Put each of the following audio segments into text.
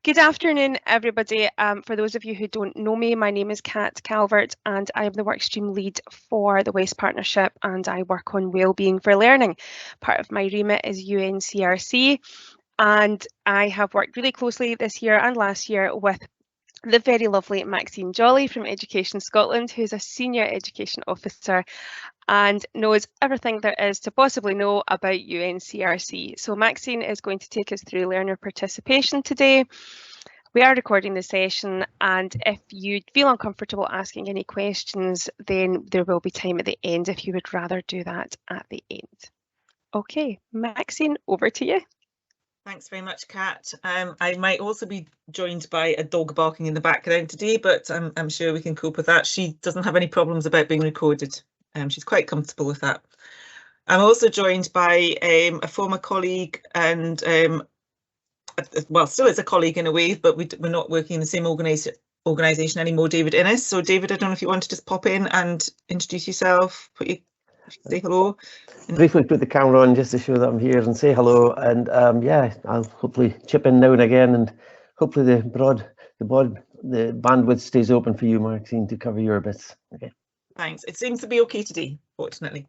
Good afternoon, everybody. For those of you who don't know me, my name is Kat Calvert and I am the workstream lead for the Waste Partnership and I work on wellbeing for learning. Part of my remit is UNCRC and I have worked really closely this year and last year with the very lovely Maxine Jolly from Education Scotland, who's a Senior Education Officer and knows everything there is to possibly know about UNCRC. So Maxine is going to take us through learner participation today. We are recording the session, and if you feel uncomfortable asking any questions, then there will be time at the end if you would rather do that at the end. Okay, Maxine, over to you. Thanks very much, Kat. I might also be joined by a dog barking in the background today, but I'm sure we can cope with that. She doesn't have any problems about being recorded. She's quite comfortable with that. I'm also joined by a former colleague and, well, still is a colleague in a way, but we're not working in the same organisation anymore, David Innes. So David, I don't know if you want to just pop in and introduce yourself, say hello. Briefly put the camera on just to show that I'm here and say hello, and yeah, I'll hopefully chip in now and again, and hopefully the bandwidth stays open for you, Maxine, to cover your bits. Okay. Thanks. It seems to be okay today, fortunately.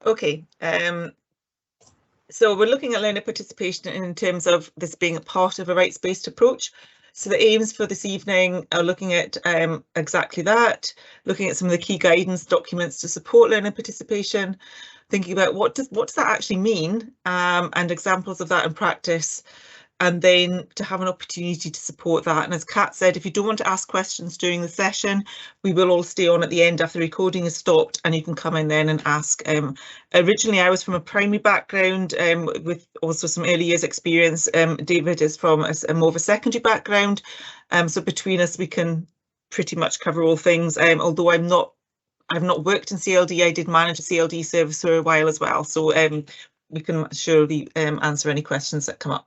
Okay. So we're looking at learner participation in terms of this being a part of a rights-based approach. So the aims for this evening are looking at exactly that, looking at some of the key guidance documents to support learner participation, thinking about what does that actually mean, and examples of that in practice, and then to have an opportunity to support that. And as Kat said, if you don't want to ask questions during the session, we will all stay on at the end after the recording is stopped, and you can come in then and ask. Originally, I was from a primary background with also some early years experience. David is from a more of a secondary background. So between us, we can pretty much cover all things. Although I've not worked in CLD, I did manage a CLD service for a while as well. So we can surely answer any questions that come up.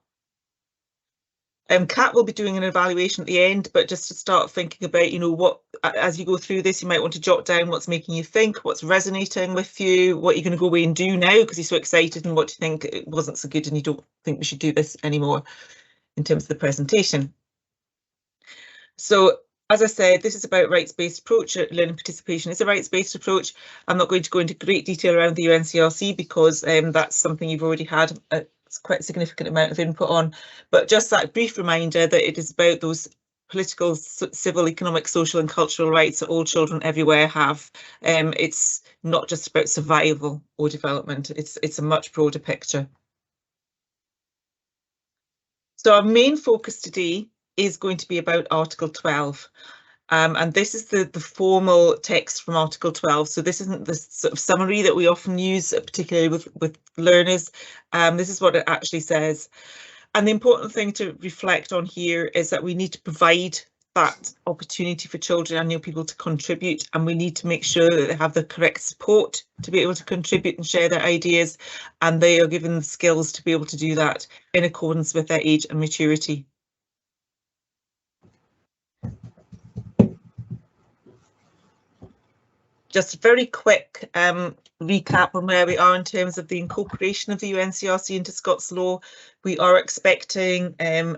Kat will be doing an evaluation at the end, but just to start thinking about, what, as you go through this, you might want to jot down what's making you think, what's resonating with you, what you're going to go away and do now because you're so excited, and what do you think it wasn't so good and you don't think we should do this anymore in terms of the presentation. So, as I said, this is about rights-based approach. Learning participation is a rights-based approach. I'm not going to go into great detail around the UNCRC because that's something you've already had quite a significant amount of input on, but just that brief reminder that it is about those political, civil, economic, social and cultural rights that all children everywhere have. It's not just about survival or development, it's a much broader picture. So our main focus today is going to be about Article 12. And this is the formal text from Article 12. So this isn't the sort of summary that we often use, particularly with learners. This is what it actually says. And the important thing to reflect on here is that we need to provide that opportunity for children and young people to contribute, and we need to make sure that they have the correct support to be able to contribute and share their ideas, and they are given the skills to be able to do that in accordance with their age and maturity. Just a very quick recap on where we are in terms of the incorporation of the UNCRC into Scots law. We are expecting a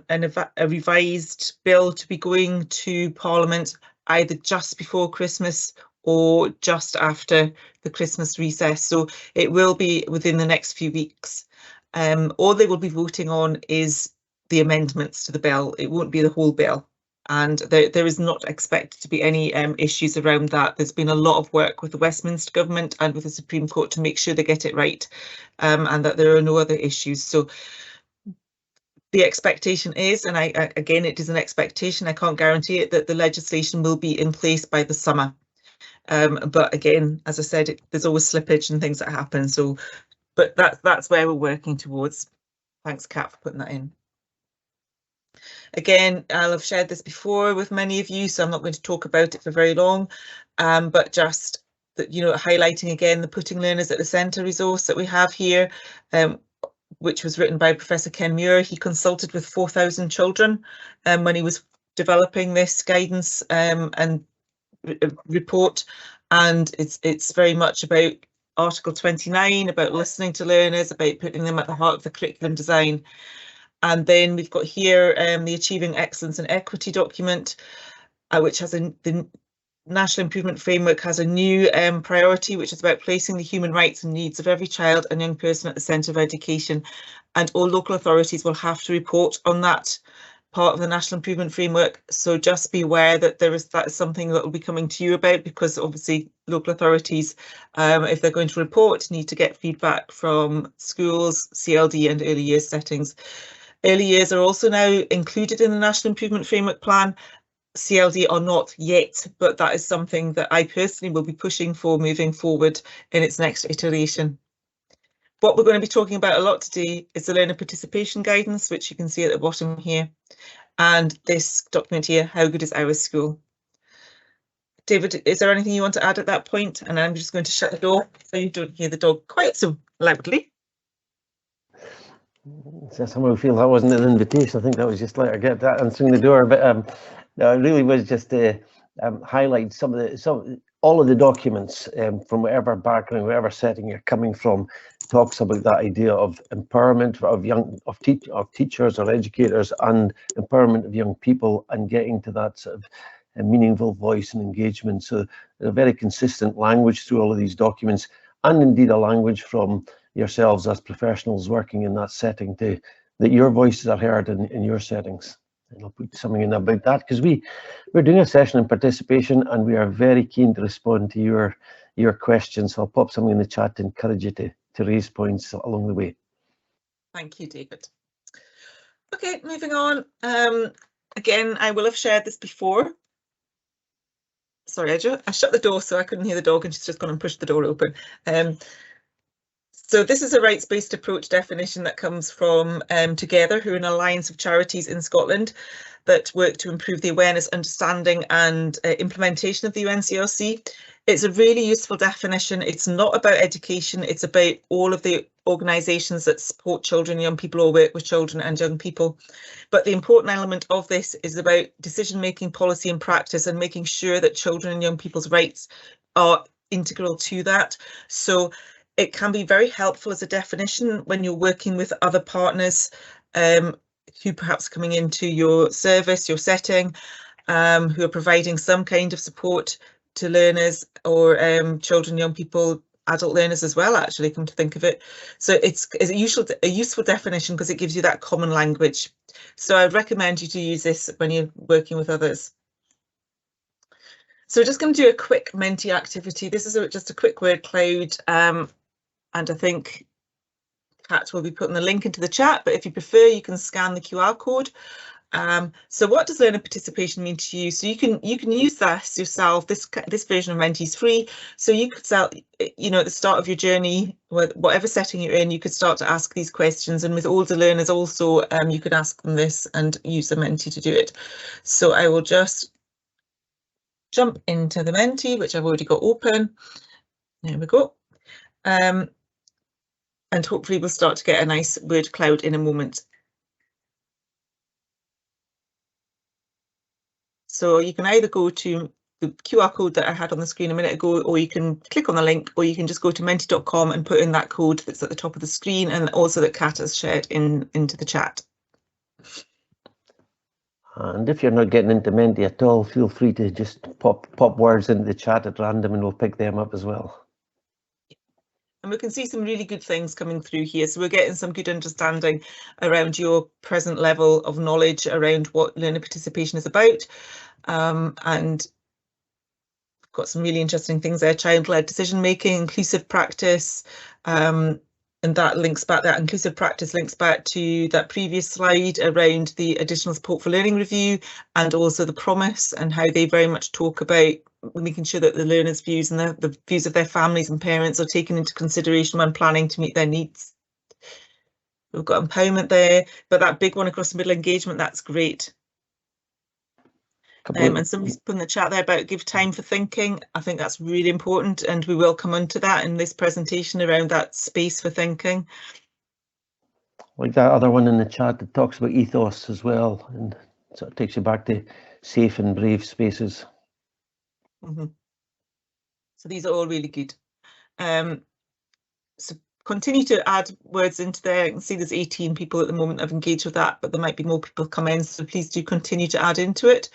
revised bill to be going to Parliament either just before Christmas or just after the Christmas recess. So it will be within the next few weeks. All they will be voting on is the amendments to the bill. It won't be the whole bill. And there is not expected to be any issues around that. There's been a lot of work with the Westminster government and with the Supreme Court to make sure they get it right, and that there are no other issues. So the expectation is, and again, it is an expectation, I can't guarantee it, that the legislation will be in place by the summer. But again, as I said, there's always slippage and things that happen. So, but that's where we're working towards. Thanks, Kat, for putting that in. Again, I'll have shared this before with many of you, so I'm not going to talk about it for very long, but just that, highlighting again the Putting Learners at the Centre resource that we have here, which was written by Professor Ken Muir. He consulted with 4,000 children when he was developing this guidance and report, and it's very much about Article 29, about listening to learners, about putting them at the heart of the curriculum design. And then we've got here the Achieving Excellence and Equity document, which has the National Improvement Framework has a new priority, which is about placing the human rights and needs of every child and young person at the centre of education. And all local authorities will have to report on that part of the National Improvement Framework. So just be aware that that is something that will be coming to you about, because obviously local authorities, if they're going to report, need to get feedback from schools, CLD and early years settings. Early years are also now included in the National Improvement Framework Plan. CLD are not yet, but that is something that I personally will be pushing for moving forward in its next iteration. What we're going to be talking about a lot today is the learner participation guidance, which you can see at the bottom here, and this document here, How Good is Our School? David, is there anything you want to add at that point? And I'm just going to shut the door so you don't hear the dog quite so loudly. So somehow feel that wasn't an invitation. I think that was just like I get that answering the door. But no, it really was just to highlight all of the documents from whatever background, whatever setting you're coming from, talks about that idea of empowerment of teachers or educators, and empowerment of young people, and getting to that sort of a meaningful voice and engagement. So a very consistent language through all of these documents, and indeed a language from yourselves as professionals working in that setting, that your voices are heard in your settings. And I'll put something in about that, because we're doing a session in participation and we are very keen to respond to your questions. So I'll pop something in the chat to encourage you to raise points along the way. Thank you, David. Okay, moving on. Again, I will have shared this before. Sorry, I shut the door so I couldn't hear the dog, and she's just gone and pushed the door open. So this is a rights-based approach definition that comes from Together, who are an alliance of charities in Scotland that work to improve the awareness, understanding and implementation of the UNCRC. It's a really useful definition. It's not about education, it's about all of the organisations that support children, young people, or work with children and young people. But the important element of this is about decision-making, policy and practice, and making sure that children and young people's rights are integral to that. So it can be very helpful as a definition when you're working with other partners who perhaps coming into your service, your setting, who are providing some kind of support to learners, or children, young people, adult learners as well, actually, come to think of it. So it's a useful definition because it gives you that common language. So I would recommend you to use this when you're working with others. So we're just going to do a quick Menti activity. This is just a quick word cloud. And I think Kat will be putting the link into the chat, but if you prefer, you can scan the QR code. So what does learner participation mean to you? So you can use this yourself. This version of Menti is free. So you could start, at the start of your journey, whatever setting you're in, you could start to ask these questions. And with older learners also, you could ask them this and use the Menti to do it. So I will just jump into the Menti, which I've already got open. There we go. And hopefully we'll start to get a nice word cloud in a moment. So you can either go to the QR code that I had on the screen a minute ago, or you can click on the link, or you can just go to menti.com and put in that code that's at the top of the screen, and also that Kat has shared into the chat. And if you're not getting into Menti at all, feel free to just pop words into the chat at random and we'll pick them up as well. And we can see some really good things coming through here. So we're getting some good understanding around your present level of knowledge around what learner participation is about. And we've got some really interesting things there: child-led decision making, inclusive practice, and that inclusive practice links back to that previous slide around the additional support for learning review, and also the promise, and how they very much talk about making sure that the learners' views and the views of their families and parents are taken into consideration when planning to meet their needs. We've got empowerment there, but that big one across the middle, engagement, that's great. And somebody's put in the chat there about give time for thinking. I think that's really important, and we will come onto that in this presentation around that space for thinking. Like that other one in the chat that talks about ethos as well, and sort of takes you back to safe and brave spaces. So these are all really good. So continue to add words into there. I can see there's 18 people at the moment have engaged with that, but there might be more people come in, so please do continue to add into it.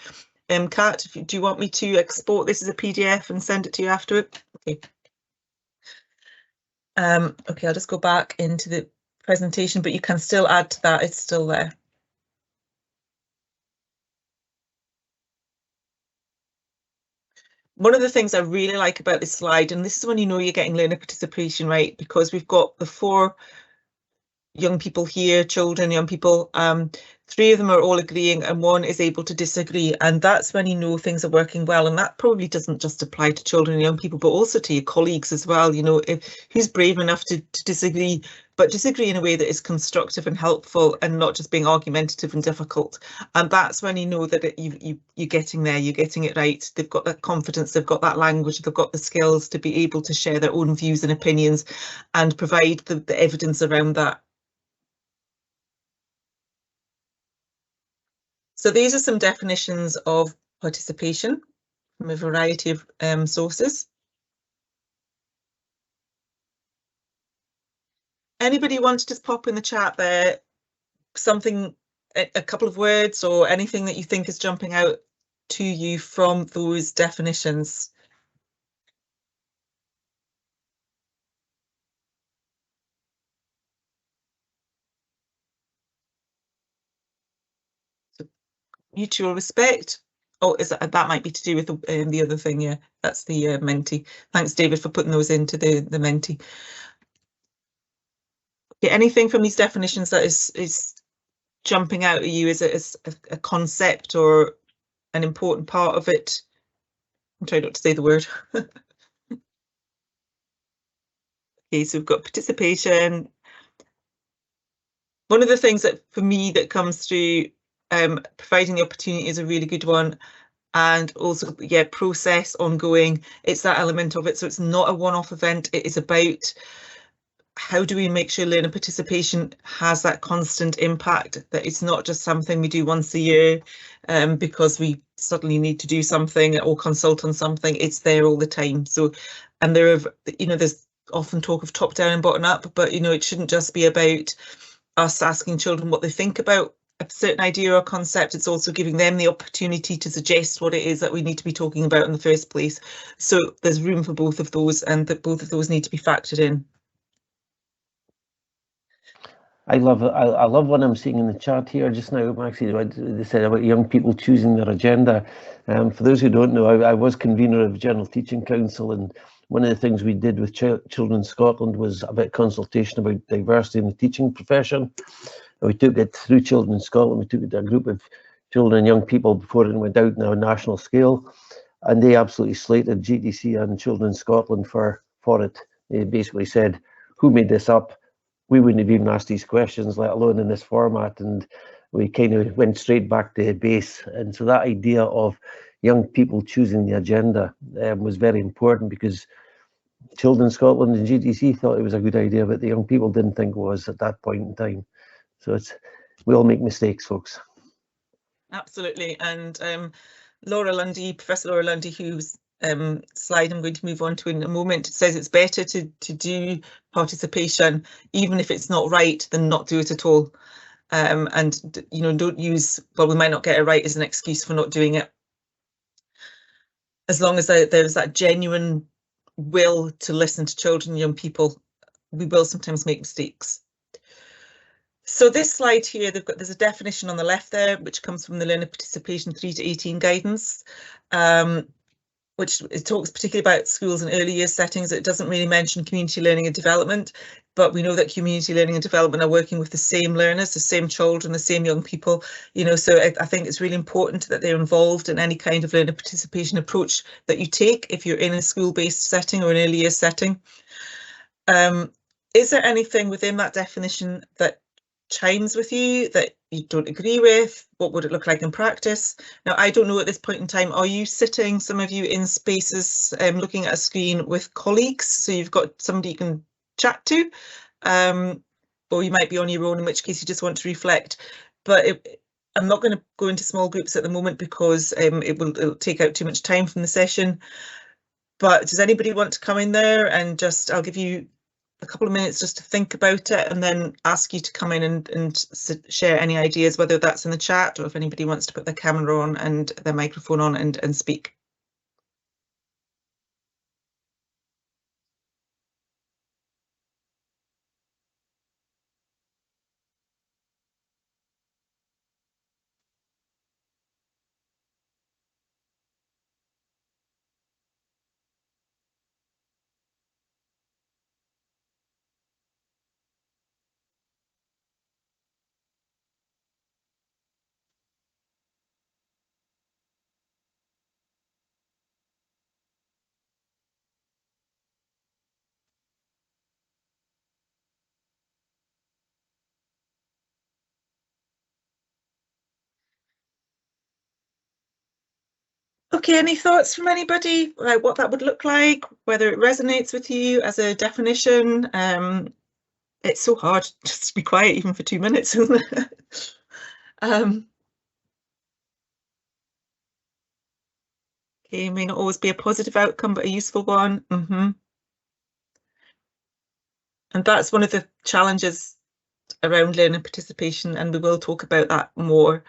Kat, do you want me to export this as a PDF and send it to you after it? Okay. Okay, I'll just go back into the presentation, but you can still add to that, it's still there. One of the things I really like about this slide, and this is when you know you're getting learner participation right, because we've got the 4 young people here, children, young people, 3 of them are all agreeing and 1 is able to disagree, and that's when you know things are working well. And that probably doesn't just apply to children and young people, but also to your colleagues as well. You know, who's brave enough to disagree, but disagree in a way that is constructive and helpful and not just being argumentative and difficult. And that's when you know that you're getting there, you're getting it right. They've got that confidence, they've got that language, they've got the skills to be able to share their own views and opinions and provide the evidence around that. So these are some definitions of participation from a variety of sources. Anybody want to just pop in the chat there something, a couple of words or anything that you think is jumping out to you from those definitions? So, mutual respect. Oh, is that might be to do with the other thing? Yeah, that's the Menti. Thanks, David, for putting those into the Menti. Okay, anything from these definitions that is jumping out at you as a concept or an important part of it? I'm trying not to say the word. Okay, so we've got participation. One of the things that for me that comes through, providing the opportunity is a really good one. And also, yeah, process, ongoing, it's that element of it. So it's not a one-off event, it is about how do we make sure learner participation has that constant impact, that it's not just something we do once a year because we suddenly need to do something or consult on something. It's there all the time. So, and there are, you know, there's often talk of top down and bottom up, but you know, it shouldn't just be about us asking children what they think about a certain idea or concept. It's also giving them the opportunity to suggest what it is that we need to be talking about in the first place. So there's room for both of those, and that both of those need to be factored in. I love what I'm seeing in the chat here just now, Maxie. They said about young people choosing their agenda. For those who don't know, I was convener of General Teaching Council, and one of the things we did with Children Scotland was about consultation about diversity in the teaching profession. And we took it through Children Scotland. We took it to a group of children and young people before it went out on a national scale, and they absolutely slated GTC and Children Scotland for it. They basically said, "Who made this up? We wouldn't have even asked these questions, let alone in this format." And we kind of went straight back to base. And so that idea of young people choosing the agenda was very important, because Children Scotland and GTC thought it was a good idea, but the young people didn't think it was at that point in time. So we all make mistakes, folks. Absolutely. And Laura Lundy, Professor Laura Lundy, whose slide I'm going to move on to in a moment, says it's better to do participation, even if it's not right, than not do it at all. And you know, don't use, well, we might not get it right as an excuse for not doing it. As long as there's that genuine will to listen to children and young people, we will sometimes make mistakes. So this slide here, there's a definition on the left there, which comes from the Learner Participation 3 to 18 guidance, which it talks particularly about schools and early years settings. It doesn't really mention community learning and development, but we know that community learning and development are working with the same learners, the same children, the same young people, you know, so I think it's really important that they're involved in any kind of learner participation approach that you take if you're in a school-based setting or an early years setting. Is there anything within that definition that chimes with you, that you don't agree with? What would it look like in practice? Now, I don't know at this point in time, are you sitting, some of you, in spaces looking at a screen with colleagues, so you've got somebody you can chat to, or you might be on your own, in which case you just want to reflect. But I'm not going to go into small groups at the moment because it'll take out too much time from the session. But does anybody want to come in there and just, I'll give you a couple of minutes just to think about it, and then ask you to come in and share any ideas, whether that's in the chat or if anybody wants to put their camera on and their microphone on and speak. Okay, any thoughts from anybody, like what that would look like, whether it resonates with you as a definition? It's so hard just to be quiet even for 2 minutes, isn't it? Okay, may not always be a positive outcome, but a useful one. And that's one of the challenges around learning participation, and we will talk about that more,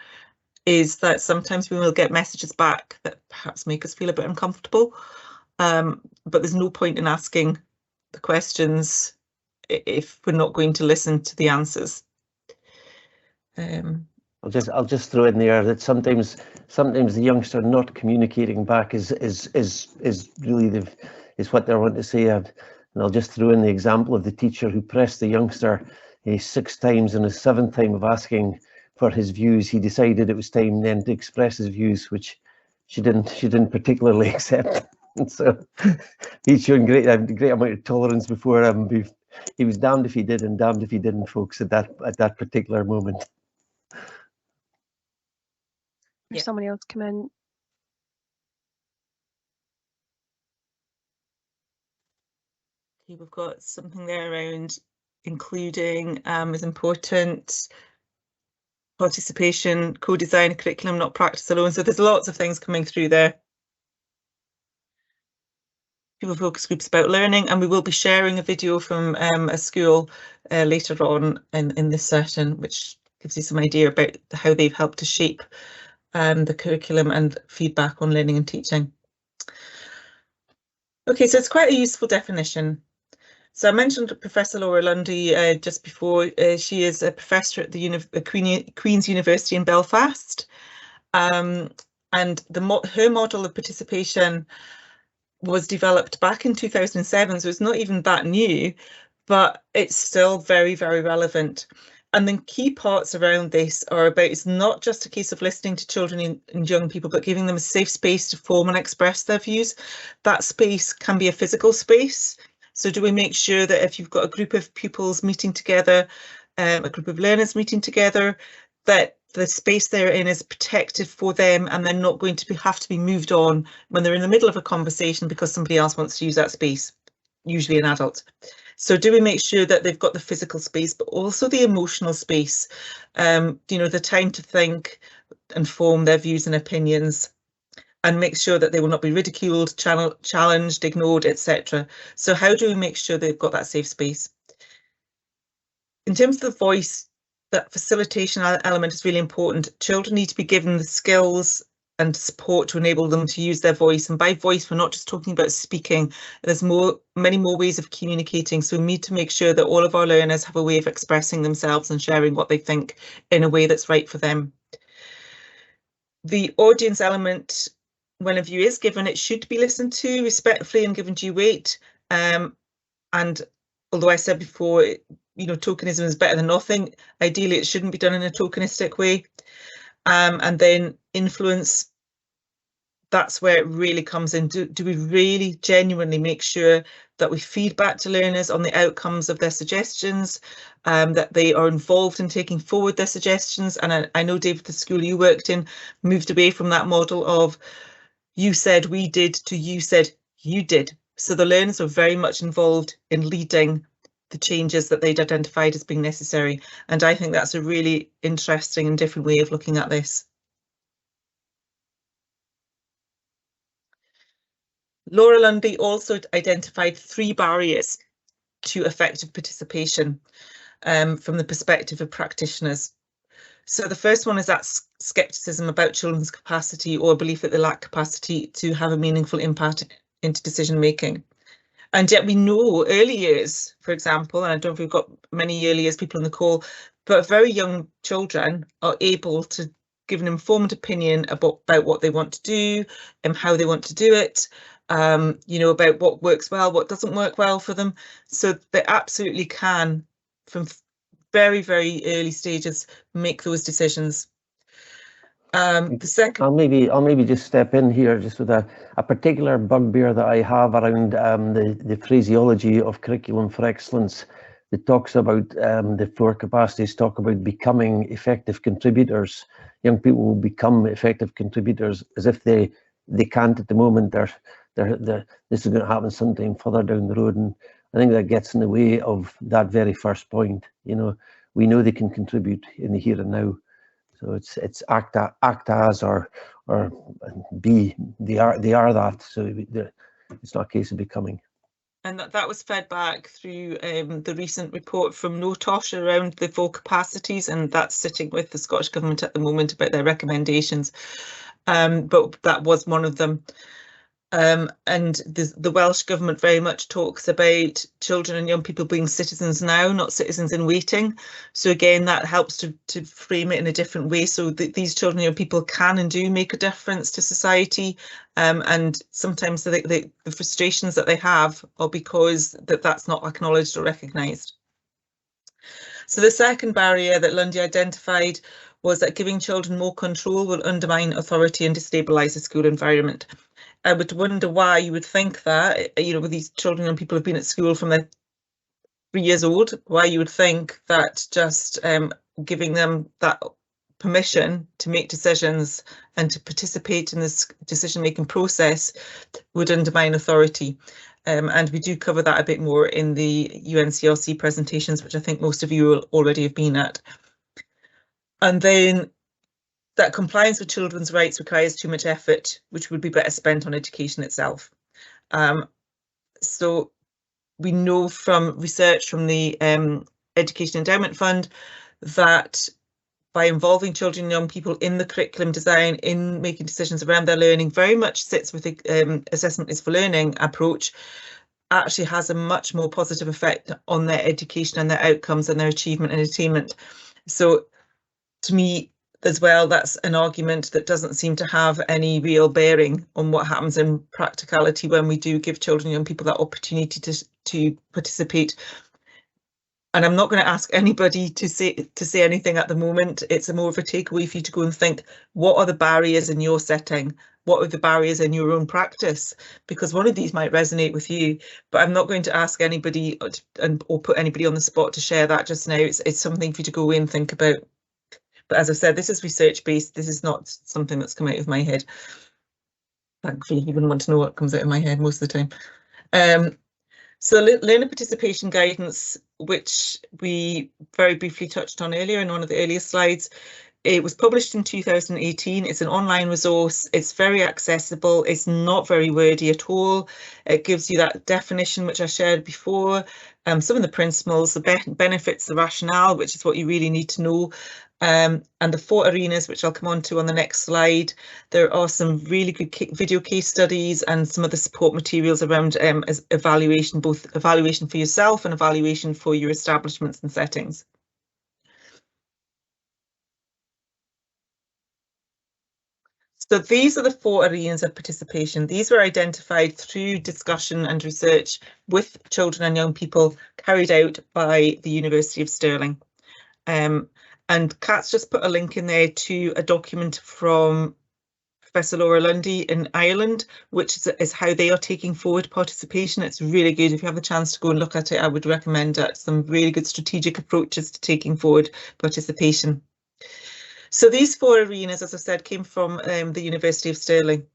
is that sometimes we will get messages back that perhaps make us feel a bit uncomfortable, but there's no point in asking the questions if we're not going to listen to the answers. I'll just throw in there that sometimes the youngster not communicating back is really is what they want to say. And I'll just throw in the example of the teacher who pressed the youngster 6 times, and the 7th time of asking for his views, he decided it was time then to express his views, which she didn't particularly accept. And so he's shown great amount of tolerance before he was damned if he did and damned if he didn't, folks, at that particular moment. There's somebody else come in. Okay, we've got something there around including is important, participation, co-design a curriculum, not practice alone. So there's lots of things coming through there. People focus groups about learning, and we will be sharing a video from a school later on in this session, which gives you some idea about how they've helped to shape the curriculum and feedback on learning and teaching. Okay, so it's quite a useful definition. So I mentioned Professor Laura Lundy just before. She is a professor at the Queen's University in Belfast, and her model of participation was developed back in 2007, so it's not even that new, but it's still very, very relevant. And the key parts around this are about, it's not just a case of listening to children and young people, but giving them a safe space to form and express their views. That space can be a physical space. So do we make sure that if you've got a group of pupils meeting together, a group of learners meeting together, that the space they're in is protected for them, and they're not going to have to be moved on when they're in the middle of a conversation because somebody else wants to use that space, usually an adult. So do we make sure that they've got the physical space, but also the emotional space, the time to think and form their views and opinions, and make sure that they will not be ridiculed, challenged, ignored, etc. So how do we make sure they've got that safe space? In terms of the voice, that facilitation element is really important. Children need to be given the skills and support to enable them to use their voice. And by voice, we're not just talking about speaking. There's many more ways of communicating. So we need to make sure that all of our learners have a way of expressing themselves and sharing what they think in a way that's right for them. The audience element, when a view is given, it should be listened to respectfully and given due weight. And although I said before, tokenism is better than nothing, ideally it shouldn't be done in a tokenistic way. And then influence, that's where it really comes in. Do we really genuinely make sure that we feed back to learners on the outcomes of their suggestions, that they are involved in taking forward their suggestions? And I know, David, the school you worked in moved away from that model of you said we did to you said you did. So the learners were very much involved in leading the changes that they'd identified as being necessary. And I think that's a really interesting and different way of looking at this. Laura Lundy also identified 3 barriers to effective participation from the perspective of practitioners. So the first one is that scepticism about children's capacity or belief that they lack capacity to have a meaningful impact into decision making. And yet we know early years, for example, and I don't know if we've got many early years people on the call, but very young children are able to give an informed opinion about what they want to do and how they want to do it, you know, about what works well, what doesn't work well for them. So they absolutely can, from very, very early stages, make those decisions. The second, I'll maybe just step in here just with a particular bugbear that I have around the phraseology of curriculum for excellence that talks about the 4 capacities, talk about becoming effective contributors. Young people will become effective contributors as if they can't at the moment. This is going to happen sometime further down the road, and I think that gets in the way of that very first point. You know, we know they can contribute in the here and now. So it's act as or be, they are that. So it's not a case of becoming. And that was fed back through the recent report from NOTOSH around the 4 capacities, and that's sitting with the Scottish Government at the moment about their recommendations. But that was one of them. And the Welsh Government very much talks about children and young people being citizens now, not citizens in waiting. So again, that helps to frame it in a different way, so that these children and young people can and do make a difference to society. And sometimes the frustrations that they have are because that's not acknowledged or recognised. So the second barrier that Lundy identified was that giving children more control will undermine authority and destabilise the school environment. I would wonder why you would think that, you know, with these children and people have been at school from they're 3 years old, why you would think that just giving them that permission to make decisions and to participate in this decision-making process would undermine authority. And we do cover that a bit more in the UNCRC presentations, which I think most of you already have been at. And then that compliance with children's rights requires too much effort, which would be better spent on education itself. So we know from research from the Education Endowment Fund that by involving children and young people in the curriculum design, in making decisions around their learning, very much sits with the assessment is for learning approach, actually has a much more positive effect on their education and their outcomes and their achievement and attainment. So to me, as well, that's an argument that doesn't seem to have any real bearing on what happens in practicality when we do give children and young people that opportunity to participate. And I'm not going to ask anybody to say anything at the moment. It's more of a takeaway for you to go and think, what are the barriers in your setting? What are the barriers in your own practice? Because one of these might resonate with you, but I'm not going to ask anybody or put anybody on the spot to share that just now. It's something for you to go away and think about. But as I said, this is research-based. This is not something that's come out of my head. Thankfully, you wouldn't want to know what comes out of my head most of the time. So learner participation guidance, which we very briefly touched on earlier in one of the earlier slides, it was published in 2018. It's an online resource. It's very accessible. It's not very wordy at all. It gives you that definition, which I shared before, some of the principles, the benefits, the rationale, which is what you really need to know. And the 4 arenas, which I'll come on to on the next slide. There are some really good video case studies and some of the support materials around evaluation, both evaluation for yourself and evaluation for your establishments and settings. So these are the 4 arenas of participation. These were identified through discussion and research with children and young people carried out by the University of Stirling. And Kat's just put a link in there to a document from Professor Laura Lundy in Ireland, which is how they are taking forward participation. It's really good. If you have the chance to go and look at it, I would recommend it. Some really good strategic approaches to taking forward participation. So these 4 arenas, as I said, came from the University of Stirling.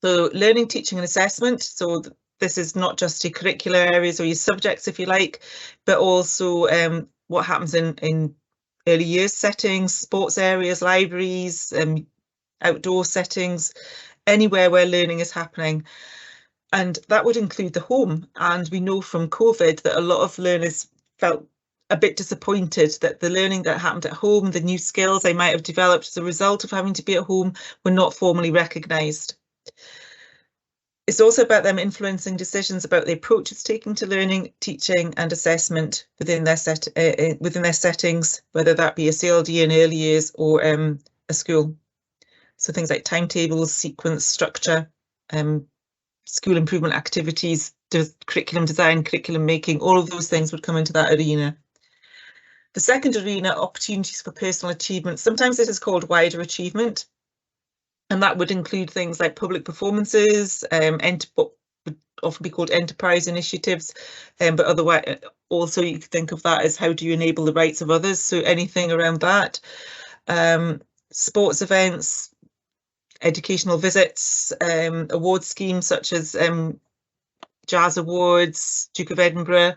So learning, teaching and assessment. So this is not just your curricular areas or your subjects, if you like, but also what happens in early years settings, sports areas, libraries, outdoor settings, anywhere where learning is happening. And that would include the home. And we know from COVID that a lot of learners felt a bit disappointed that the learning that happened at home, the new skills they might have developed as a result of having to be at home, were not formally recognised. It's also about them influencing decisions about the approaches taken to learning, teaching and assessment within their settings, whether that be a CLD in early years or a school. So things like timetables, sequence, structure, school improvement activities, curriculum design, curriculum making, all of those things would come into that arena. The second arena, opportunities for personal achievement. Sometimes this is called wider achievement, and that would include things like public performances, what would often be called enterprise initiatives, but otherwise also you could think of that as how do you enable the rights of others, so anything around that. Sports events, educational visits, award schemes such as Jazz Awards, Duke of Edinburgh,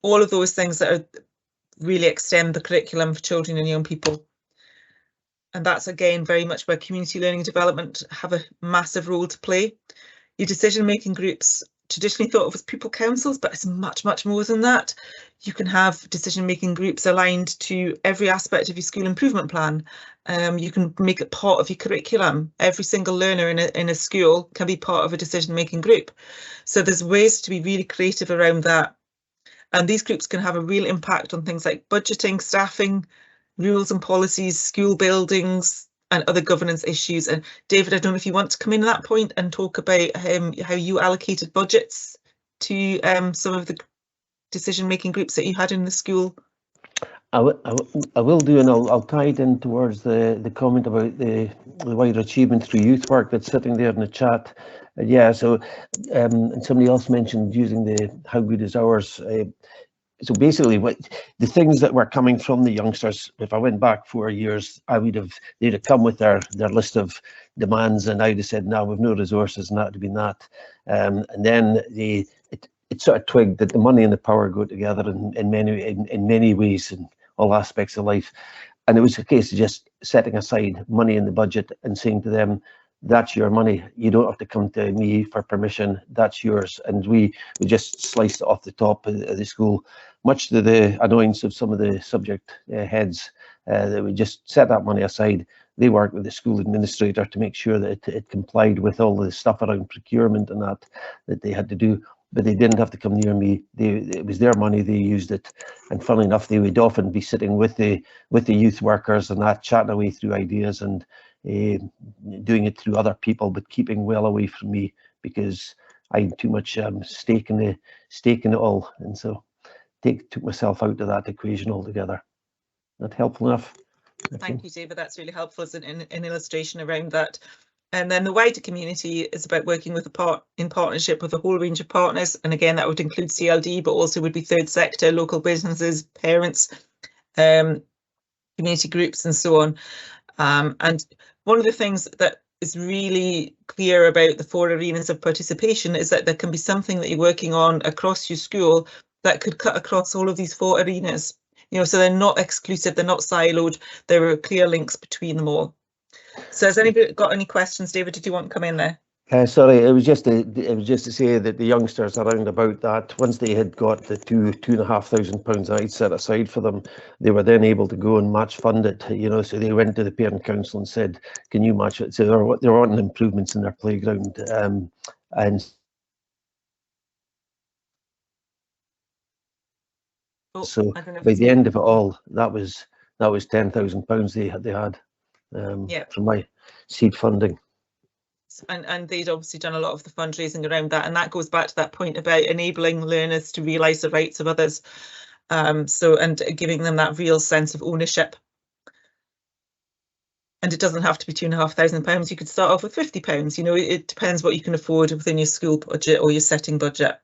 all of those things that really extend the curriculum for children and young people. And that's again very much where community learning and development have a massive role to play. Your decision-making groups, traditionally thought of as pupil councils, but it's much, much more than that. You can have decision-making groups aligned to every aspect of your school improvement plan. You can make it part of your curriculum. Every single learner in a school can be part of a decision-making group. So there's ways to be really creative around that. And these groups can have a real impact on things like budgeting, staffing, rules and policies, school buildings and other governance issues. And David, I don't know if you want to come in at that point and talk about how you allocated budgets to some of the decision-making groups that you had in the school. I will do, and I'll tie it in towards the comment about the wider achievement through youth work that's sitting there in the chat. Yeah, so and somebody else mentioned using the how good is ours. So basically, what the things that were coming from the youngsters, if I went back 4 years, they'd have come with their list of demands, and I'd have said, no, we've no resources, and that would have been that. And then it sort of twigged that the money and the power go together in many ways in all aspects of life. And it was a case of just setting aside money in the budget and saying to them, that's your money. You don't have to come to me for permission. That's yours. And we just sliced it off the top of the school, much to the annoyance of some of the subject heads, that we just set that money aside. They worked with the school administrator to make sure that it complied with all the stuff around procurement and that they had to do. But they didn't have to come near me. It was their money, they used it. And funnily enough, they would often be sitting with the youth workers and that, chatting away through ideas and doing it through other people, but keeping well away from me because I had too much stake in it all. And so took myself out of that equation altogether. That helpful enough? Thank you, David. That's really helpful as an illustration around that. And then the wider community is about working with in partnership with a whole range of partners. And again, that would include CLD, but also would be third sector, local businesses, parents, community groups, and so on. And one of the things that is really clear about the 4 arenas of participation is that there can be something that you're working on across your school that could cut across all of these 4 arenas. You know, so they're not exclusive, they're not siloed, there are clear links between them all. So has anybody got any questions? David, did you want to come in there? Sorry, it was just to say that the youngsters around about that, once they had got the £2,500 I'd set aside for them, they were then able to go and match fund it. You know, so they went to the parent council and said, "Can you match it?" So they were wanting improvements in their playground, and so by the end of it all, that was £10,000 they had from my seed funding. And they'd obviously done a lot of the fundraising around that, and that goes back to that point about enabling learners to realise the rights of others, and giving them that real sense of ownership. And it doesn't have to be £2,500. You could start off with £50. You know, it depends what you can afford within your school budget or your setting budget.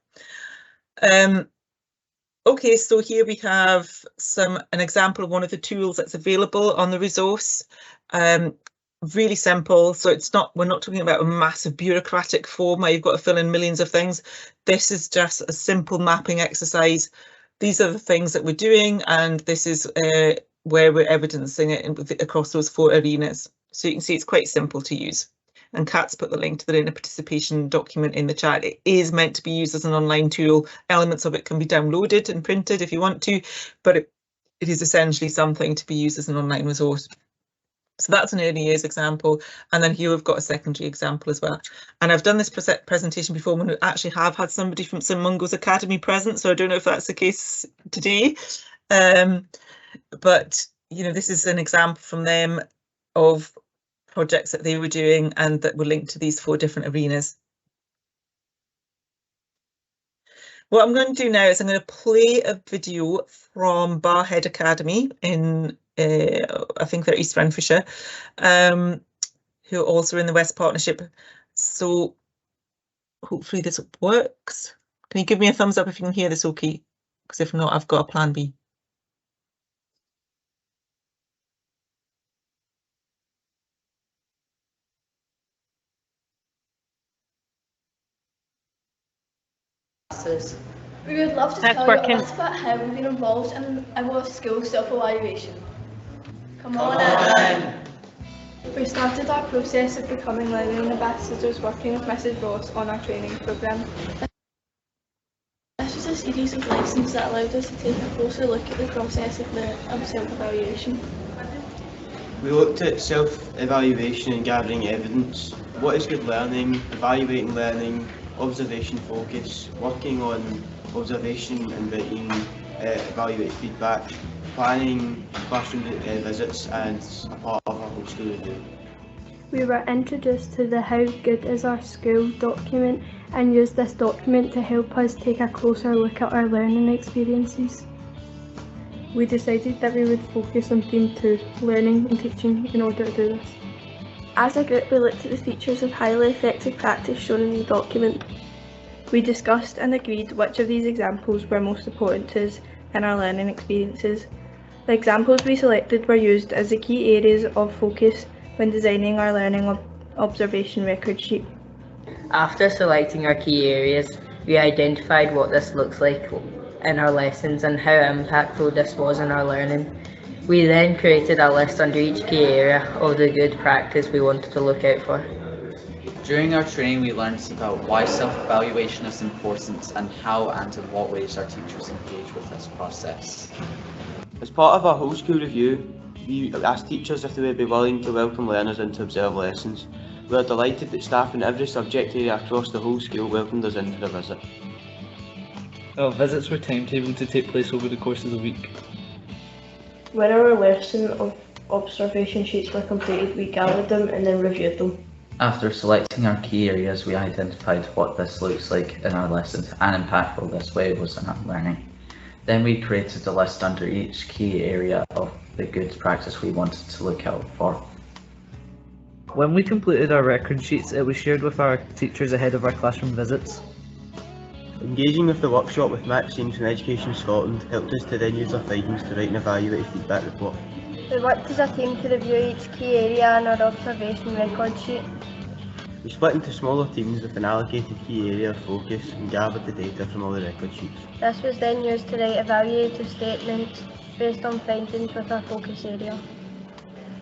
Okay, so here we have an example of one of the tools that's available on the resource. Really simple, so we're not talking about a massive bureaucratic form where you've got to fill in millions of things. This is just a simple mapping exercise. These are the things that we're doing, and this is where we're evidencing it across those 4 arenas. So you can see it's quite simple to use. and Kat's put the link to the learner participation document in the chat. It is meant to be used as an online tool. Elements of it can be downloaded and printed if you want to, but it is essentially something to be used as an online resource. So that's an early years example, and then here we've got a secondary example as well. And I've done this presentation before when we actually have had somebody from St Mungo's Academy present, so I don't know if that's the case today. But you know, this is an example from them of projects that they were doing and that were linked to these 4 different arenas. What I'm going to do now is I'm going to play a video from Barhead Academy in I think they're East Renfrewshire, who are also in the West Partnership. So hopefully this works. Can you give me a thumbs up if you can hear this okay? Because if not, I've got a plan B. We would love to tell you a bit about how we've been involved in our school self-evaluation. Come on in. We started our process of becoming learning ambassadors working with Mrs Ross on our training programme. This was a series of lessons that allowed us to take a closer look at the process of self-evaluation. We looked at self-evaluation and gathering evidence. What is good learning, evaluating learning, observation focus, working on observation and writing, evaluate feedback, planning classroom visits as a part of our whole school review. We were introduced to the How Good Is Our School document and used this document to help us take a closer look at our learning experiences. We decided that we would focus on theme 2, learning and teaching, in order to do this. As a group, we looked at the features of highly effective practice shown in the document. We discussed and agreed which of these examples were most important to us in our learning experiences. The examples we selected were used as the key areas of focus when designing our learning observation record sheet. After selecting our key areas, we identified what this looks like in our lessons and how impactful this was in our learning. We then created a list under each key area of the good practice we wanted to look out for. During our training, we learned about why self-evaluation is important and how and in what ways our teachers engage with this process. As part of our whole school review, we asked teachers if they would be willing to welcome learners in to observe lessons. We are delighted that staff in every subject area across the whole school welcomed us in for a visit. Our visits were timetabled to take place over the course of the week. When our lesson of observation sheets were completed, we gathered them and then reviewed them. After selecting our key areas, we identified what this looks like in our lessons and impactful this way was in our learning. Then we created a list under each key area of the good practice we wanted to look out for. When we completed our record sheets, it was shared with our teachers ahead of our classroom visits. Engaging with the workshop with Maxine from Education Scotland helped us to then use our findings to write an evaluated feedback report. We worked as a team to review each key area in our observation record sheet. We split into smaller teams with an allocated key area of focus and gathered the data from all the record sheets. This was then used to write evaluative statements based on findings with our focus area.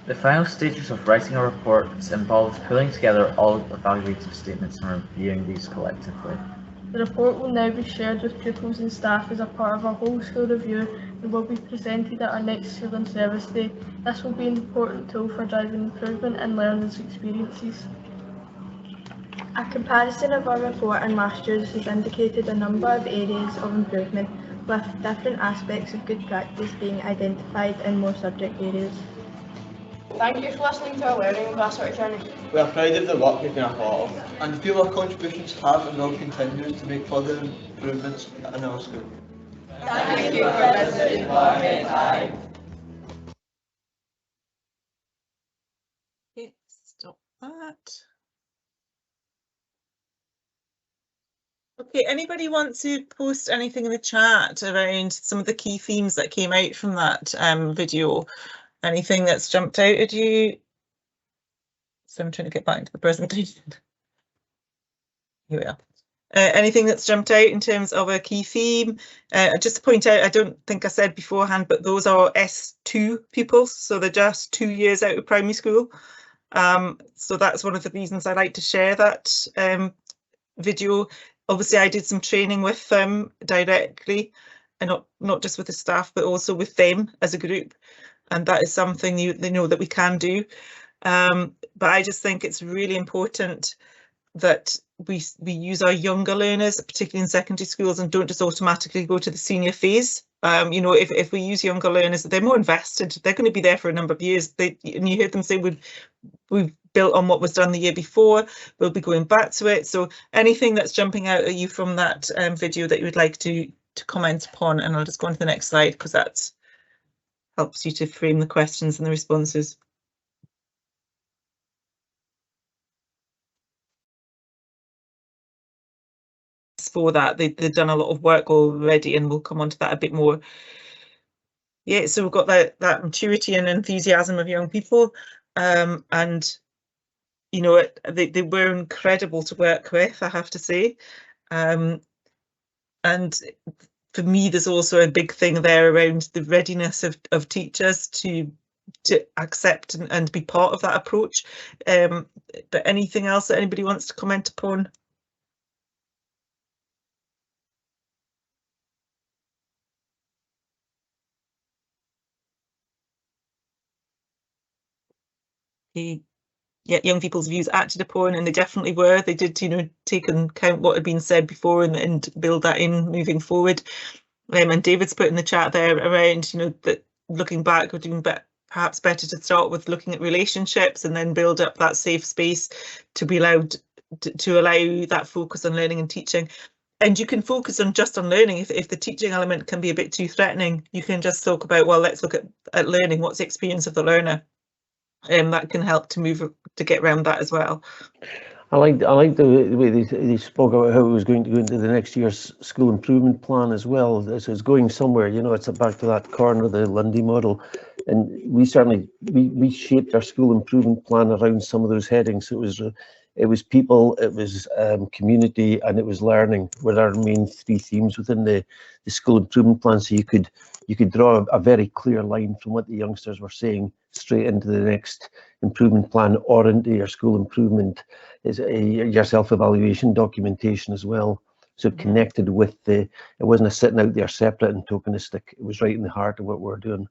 The final stages of writing our reports involved pulling together all evaluative statements and reviewing these collectively. The report will now be shared with pupils and staff as a part of our whole school review and will be presented at our next School and Service Day. This will be an important tool for driving improvement in learners' experiences. A comparison of our report and last year's has indicated a number of areas of improvement, with different aspects of good practice being identified in more subject areas. Thank you for listening to our learning ambassador journey. We are proud of the work we've been a part of and feel our contributions have and will continue to make further improvements in our school. Thank you for visiting Barhead High. Okay, stop that. Okay, anybody want to post anything in the chat around some of the key themes that came out from that video? Anything that's jumped out at you? So I'm trying to get back into the presentation. Here we are. Anything that's jumped out in terms of a key theme? Just to point out, I don't think I said beforehand, but those are S2 pupils, so they're just 2 years out of primary school. So that's one of the reasons I like to share that video. Obviously, I did some training with them directly, and not just with the staff, but also with them as a group. And that is something they know that we can do. But I just think it's really important that we use our younger learners, particularly in secondary schools, and don't just automatically go to the senior phase. You know, if we use younger learners, they're more invested. They're going to be there for a number of years. And you heard them say we've built on what was done the year before. We'll be going back to it. So anything that's jumping out at you from that video that you would like to comment upon, and I'll just go on to the next slide because that helps you to frame the questions and the responses. For that, they've done a lot of work already, and we'll come on to that a bit more. Yeah, so we've got that maturity and enthusiasm of young people, and you know, they were incredible to work with, I have to say. And for me, there's also a big thing there around the readiness of teachers to accept and be part of that approach. But anything else that anybody wants to comment upon? Yeah, young people's views acted upon, and they definitely were. They did, you know, take into account what had been said before and build that in moving forward. And David's put in the chat there around, you know, that looking back, we're doing perhaps better to start with looking at relationships and then build up that safe space to be allowed to allow that focus on learning and teaching. And you can focus on just on learning. If the teaching element can be a bit too threatening, you can just talk about, well, let's look at learning. What's the experience of the learner? That can help to get around that as well. I like the way they spoke about how it was going to go into the next year's school improvement plan as well. So it's going somewhere, you know, it's back to that corner of the Lundy model. And we certainly, we shaped our school improvement plan around some of those headings. It was people, it was community, and it was learning were our main three themes within the school improvement plan. So you could draw a very clear line from what the youngsters were saying straight into the next improvement plan or into your school improvement, is your self-evaluation documentation as well. So connected with it wasn't a sitting out there separate and tokenistic. It was right in the heart of what we're doing.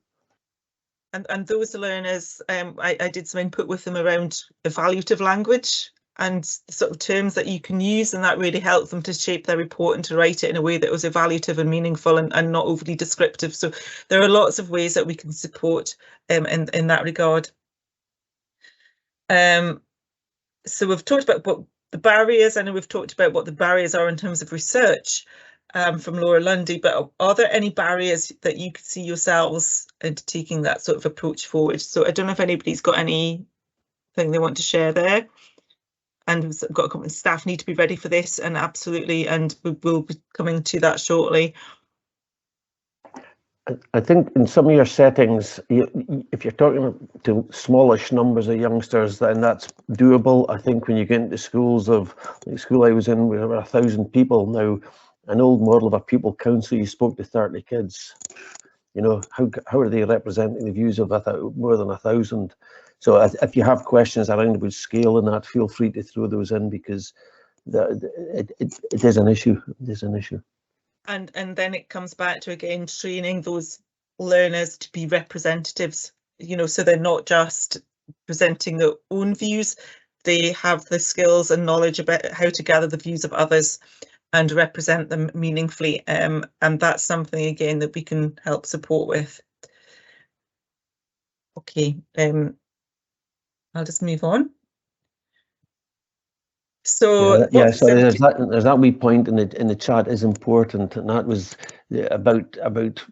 And those learners, I did some input with them around evaluative language and sort of terms that you can use, and that really helped them to shape their report and to write it in a way that was evaluative and meaningful and not overly descriptive. So there are lots of ways that we can support in that regard. So we've talked about what the barriers, I know we've talked about what the barriers are in terms of research from Laura Lundy, but are there any barriers that you could see yourselves into taking that sort of approach forward? So I don't know if anybody's got anything they want to share there. And we've got a comment, staff need to be ready for this, and absolutely, and we will be coming to that shortly. I think in some of your settings, if you're talking to smallish numbers of youngsters, then that's doable. I think when you get into schools of, like the school I was in, we were 1,000 people. Now, an old model of a pupil council, you spoke to 30 kids. You know, how are they representing the views of more than 1,000? So if you have questions around about scale and that, feel free to throw those in, because it is an issue. It is an issue. And then it comes back to, again, training those learners to be representatives, you know, so they're not just presenting their own views, they have the skills and knowledge about how to gather the views of others and represent them meaningfully. And that's something, again, that we can help support with. Okay, I'll just move on. So yeah, so there's that wee point in the chat is important, and that was about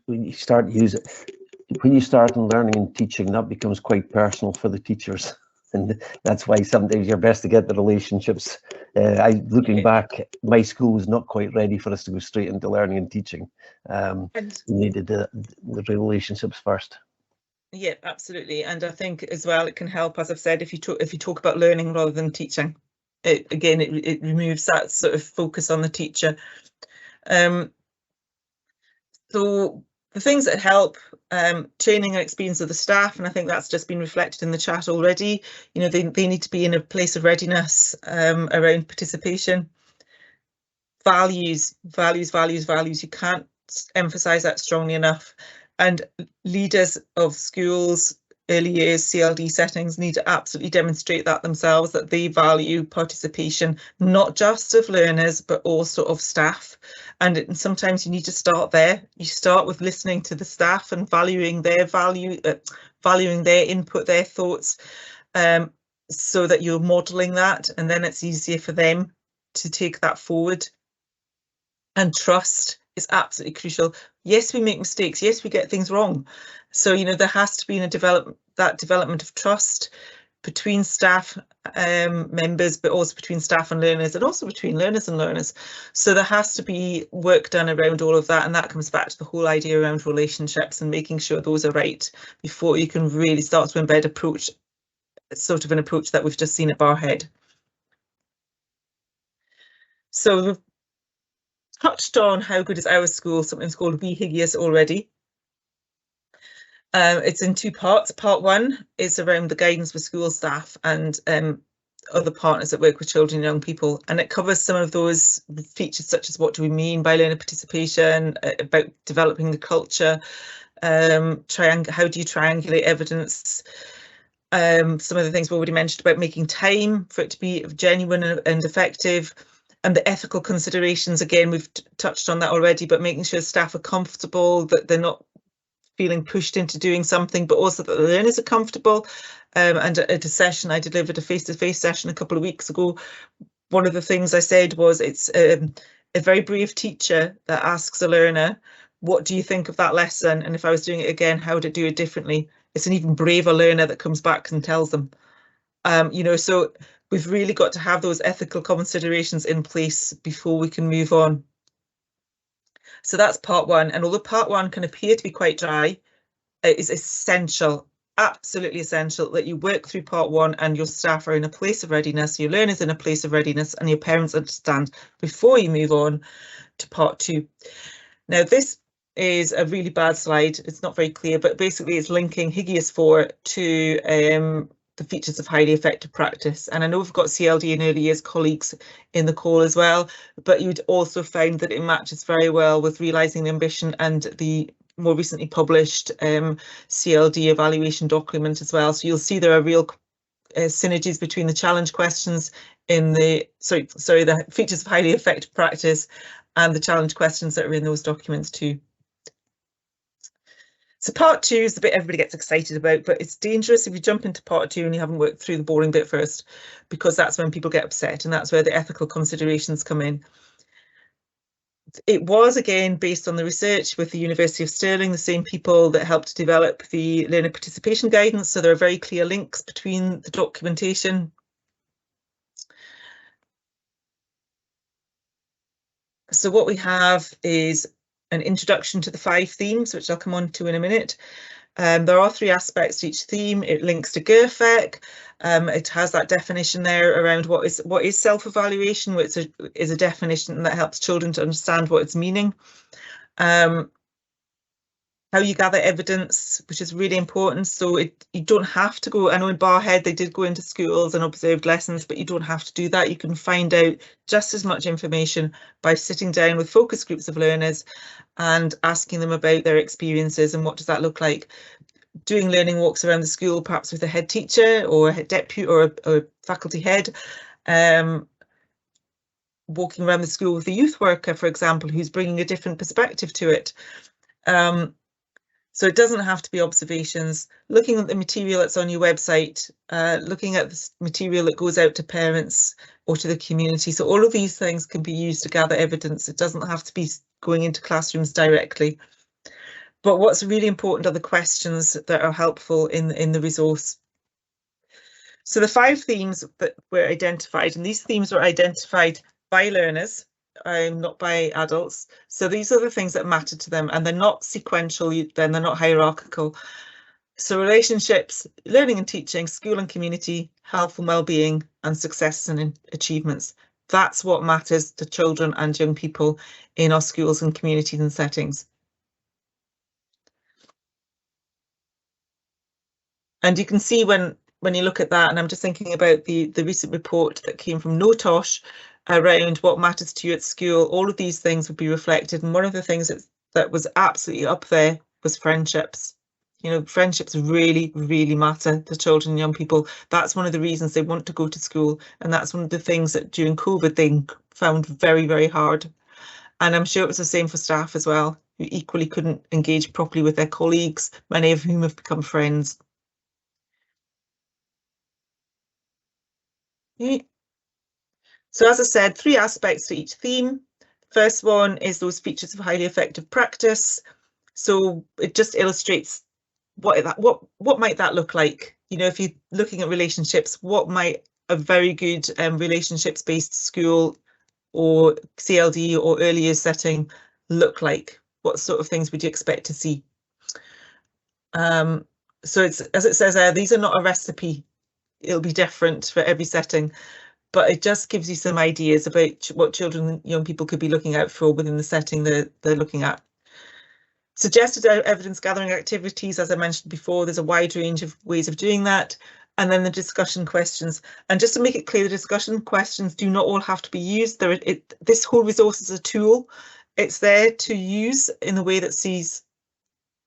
when you start in learning and teaching, that becomes quite personal for the teachers, and that's why sometimes you're best to get the relationships. Looking back, my school was not quite ready for us to go straight into learning and teaching. We needed the relationships first. Yeah, absolutely, and I think as well it can help, as I've said, if you talk about learning rather than teaching. It removes that sort of focus on the teacher. So The things that help, training and experience of the staff, and I think that's just been reflected in the chat already. You know, they need to be in a place of readiness around participation. Values. You can't emphasize that strongly enough. And leaders of schools, early years, CLD settings need to absolutely demonstrate that themselves, that they value participation, not just of learners, but also of staff. And sometimes you need to start there. You start with listening to the staff and valuing their valuing their input, their thoughts, so that you're modelling that, and then it's easier for them to take that forward. And trust is absolutely crucial. Yes, we make mistakes. Yes, we get things wrong. So, you know, there has to be that development of trust between staff members, but also between staff and learners, and also between learners and learners. So there has to be work done around all of that, and that comes back to the whole idea around relationships and making sure those are right before you can really start to embed sort of an approach that we've just seen at Barhead. So we've touched on how good is our school, sometimes called Wee Higgius already. It's in two parts. Part one is around the guidance for school staff and other partners that work with children and young people, and it covers some of those features such as what do we mean by learner participation, about developing the culture, how do you triangulate evidence, some of the things we already mentioned about making time for it to be genuine and effective, and the ethical considerations. Again, we've touched on that already, but making sure staff are comfortable, that they're not feeling pushed into doing something, but also that the learners are comfortable. And at a session, I delivered a face-to-face session a couple of weeks ago. One of the things I said was it's a very brave teacher that asks a learner, what do you think of that lesson? And if I was doing it again, how would I do it differently? It's an even braver learner that comes back and tells them. You know, so we've really got to have those ethical considerations in place before we can move on. So that's part one. And although part one can appear to be quite dry, it is essential, absolutely essential, that you work through part one and your staff are in a place of readiness, your learners in a place of readiness, and your parents understand before you move on to part two. Now, this is a really bad slide. It's not very clear, but basically it's linking Higgius 4 to the features of highly effective practice. And I know we've got CLD and early years colleagues in the call as well, but you'd also find that it matches very well with Realising Ambition and the more recently published CLD evaluation document as well. So you'll see there are real synergies between the challenge questions in the the features of highly effective practice and the challenge questions that are in those documents too. So part two is the bit everybody gets excited about, but it's dangerous if you jump into part two and you haven't worked through the boring bit first, because that's when people get upset, and that's where the ethical considerations come in. It was, again, based on the research with the University of Stirling, the same people that helped to develop the learner participation guidance, so there are very clear links between the documentation. So what we have is an introduction to the 5 themes, which I'll come on to in a minute. There are 3 aspects to each theme. It links to GERFEC. It has that definition there around what is self-evaluation, which is a definition that helps children to understand what it's meaning. How you gather evidence, which is really important. So you don't have to go, I know in Barhead they did go into schools and observed lessons, but you don't have to do that. You can find out just as much information by sitting down with focus groups of learners and asking them about their experiences and what does that look like. Doing learning walks around the school, perhaps with a head teacher or a head deputy or a faculty head. Walking around the school with a youth worker, for example, who's bringing a different perspective to it. So it doesn't have to be observations. Looking at the material that's on your website, looking at the material that goes out to parents or to the community. So all of these things can be used to gather evidence. It doesn't have to be going into classrooms directly. But what's really important are the questions that are helpful in the resource. So the 5 themes that were identified, and these themes were identified by learners, not by adults. So these are the things that matter to them, and they're not sequential, then they're not hierarchical. So relationships, learning and teaching, school and community, health and well-being, and success and achievements. That's what matters to children and young people in our schools and communities and settings. And you can see when you look at that, and I'm just thinking about the recent report that came from NOTOSH around what matters to you at school, all of these things would be reflected. And one of the things that was absolutely up there was friendships. You know, friendships really, really matter to children and young people. That's one of the reasons they want to go to school. And that's one of the things that during COVID they found very, very hard. And I'm sure it was the same for staff as well, who equally couldn't engage properly with their colleagues, many of whom have become friends. Okay. So as I said, 3 aspects to each theme. First one is those features of highly effective practice. So it just illustrates what might that look like? You know, if you're looking at relationships, what might a very good relationships-based school or CLD or early years setting look like? What sort of things would you expect to see? So it's, as it says there, these are not a recipe. It'll be different for every setting, but it just gives you some ideas about what children and young people could be looking out for within the setting they're looking at. Suggested evidence gathering activities, as I mentioned before, there's a wide range of ways of doing that. And then the discussion questions. And just to make it clear, the discussion questions do not all have to be used. This whole resource is a tool. It's there to use in the way that sees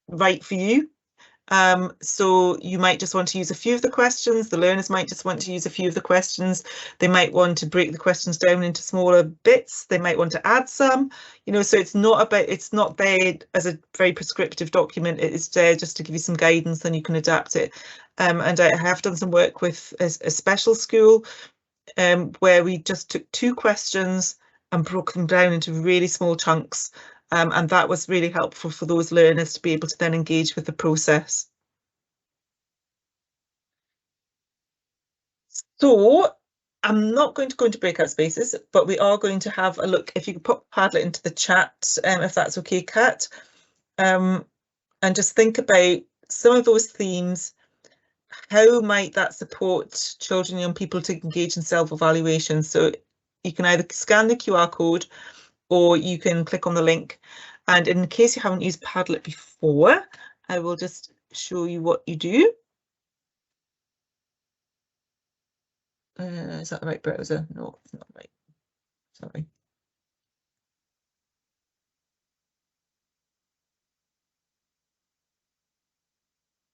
right for you. So you might just want to use a few of the questions. The learners might just want to use a few of the questions. They might want to break the questions down into smaller bits. They might want to add some, you know, so it's not there as a very prescriptive document. It is there just to give you some guidance, and you can adapt it. And I have done some work with a special school where we just took 2 questions and broke them down into really small chunks. And that was really helpful for those learners to be able to then engage with the process. So I'm not going to go into breakout spaces, but we are going to have a look. If you could put Padlet into the chat, if that's okay, Kat, and just think about some of those themes. How might that support children and young people to engage in self-evaluation? So you can either scan the QR code or you can click on the link. And in case you haven't used Padlet before, I will just show you what you do. Is that the right browser? No, it's not right. Sorry.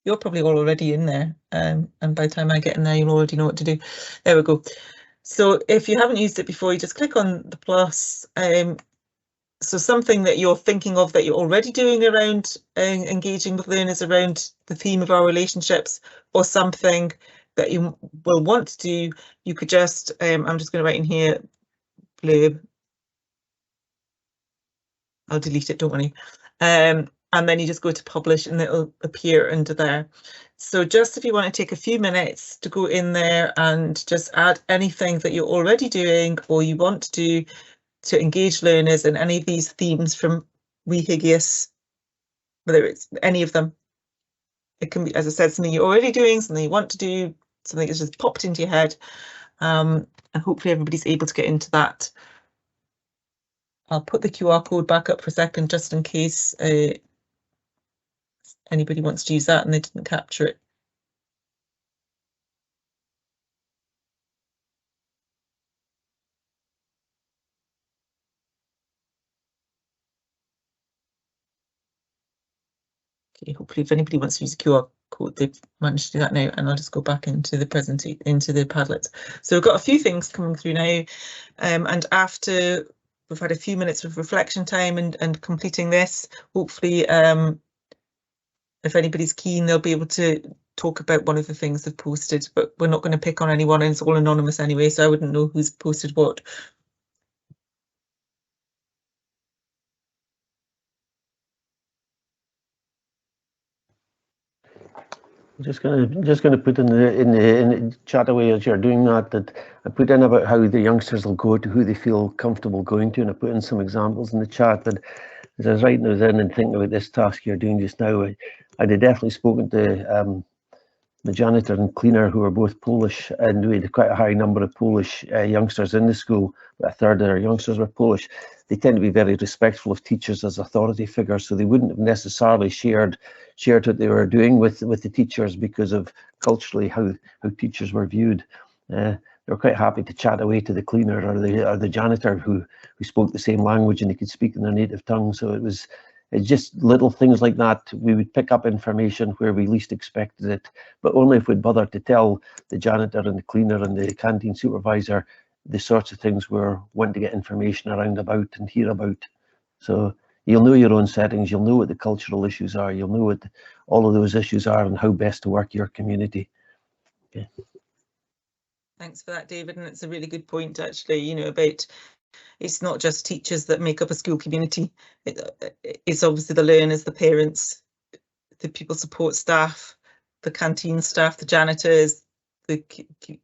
You're probably all already in there, and by the time I get in there, you'll already know what to do. There we go. So if you haven't used it before, you just click on the plus. So something that you're thinking of that you're already doing around engaging with learners around the theme of our relationships, or something that you will want to do, you could just, I'm just going to write in here, blurb. I'll delete it, don't worry. And then you just go to publish and it'll appear under there. So just if you want to take a few minutes to go in there and just add anything that you're already doing or you want to do to engage learners in any of these themes from Wee Higeus, whether it's any of them. It can be, as I said, something you're already doing, something you want to do, something that's just popped into your head, and hopefully everybody's able to get into that. I'll put the QR code back up for a second, just in case anybody wants to use that and they didn't capture it. Okay, hopefully if anybody wants to use the QR code, they've managed to do that now, and I'll just go back into the Padlet. So we've got a few things coming through now, and after we've had a few minutes of reflection time and completing this, hopefully if anybody's keen, they'll be able to talk about one of the things they've posted, but we're not going to pick on anyone, and it's all anonymous anyway, so I wouldn't know who's posted what. I'm just gonna put in the chat away as you're doing that I put in about how the youngsters will go to who they feel comfortable going to, and I put in some examples in the chat. That as I was writing those in and thinking about this task you're doing just now, I'd have definitely spoken to the janitor and cleaner, who were both Polish, and we had quite a high number of Polish youngsters in the school. A third of our youngsters were Polish. They tend to be very respectful of teachers as authority figures, so they wouldn't have necessarily shared what they were doing with the teachers because of culturally how teachers were viewed. They were quite happy to chat away to the cleaner or the janitor who spoke the same language and they could speak in their native tongue. So it's just little things like that. We would pick up information where we least expected it, but only if we'd bother to tell the janitor and the cleaner and the canteen supervisor the sorts of things we're wanting to get information around about and hear about. So you'll know your own settings, you'll know what the cultural issues are, you'll know what all of those issues are and how best to work your community. Okay. Thanks for that, David. And it's a really good point, actually, you know, about it's not just teachers that make up a school community. It's obviously the learners, the parents, the pupil support staff, the canteen staff, the janitors, the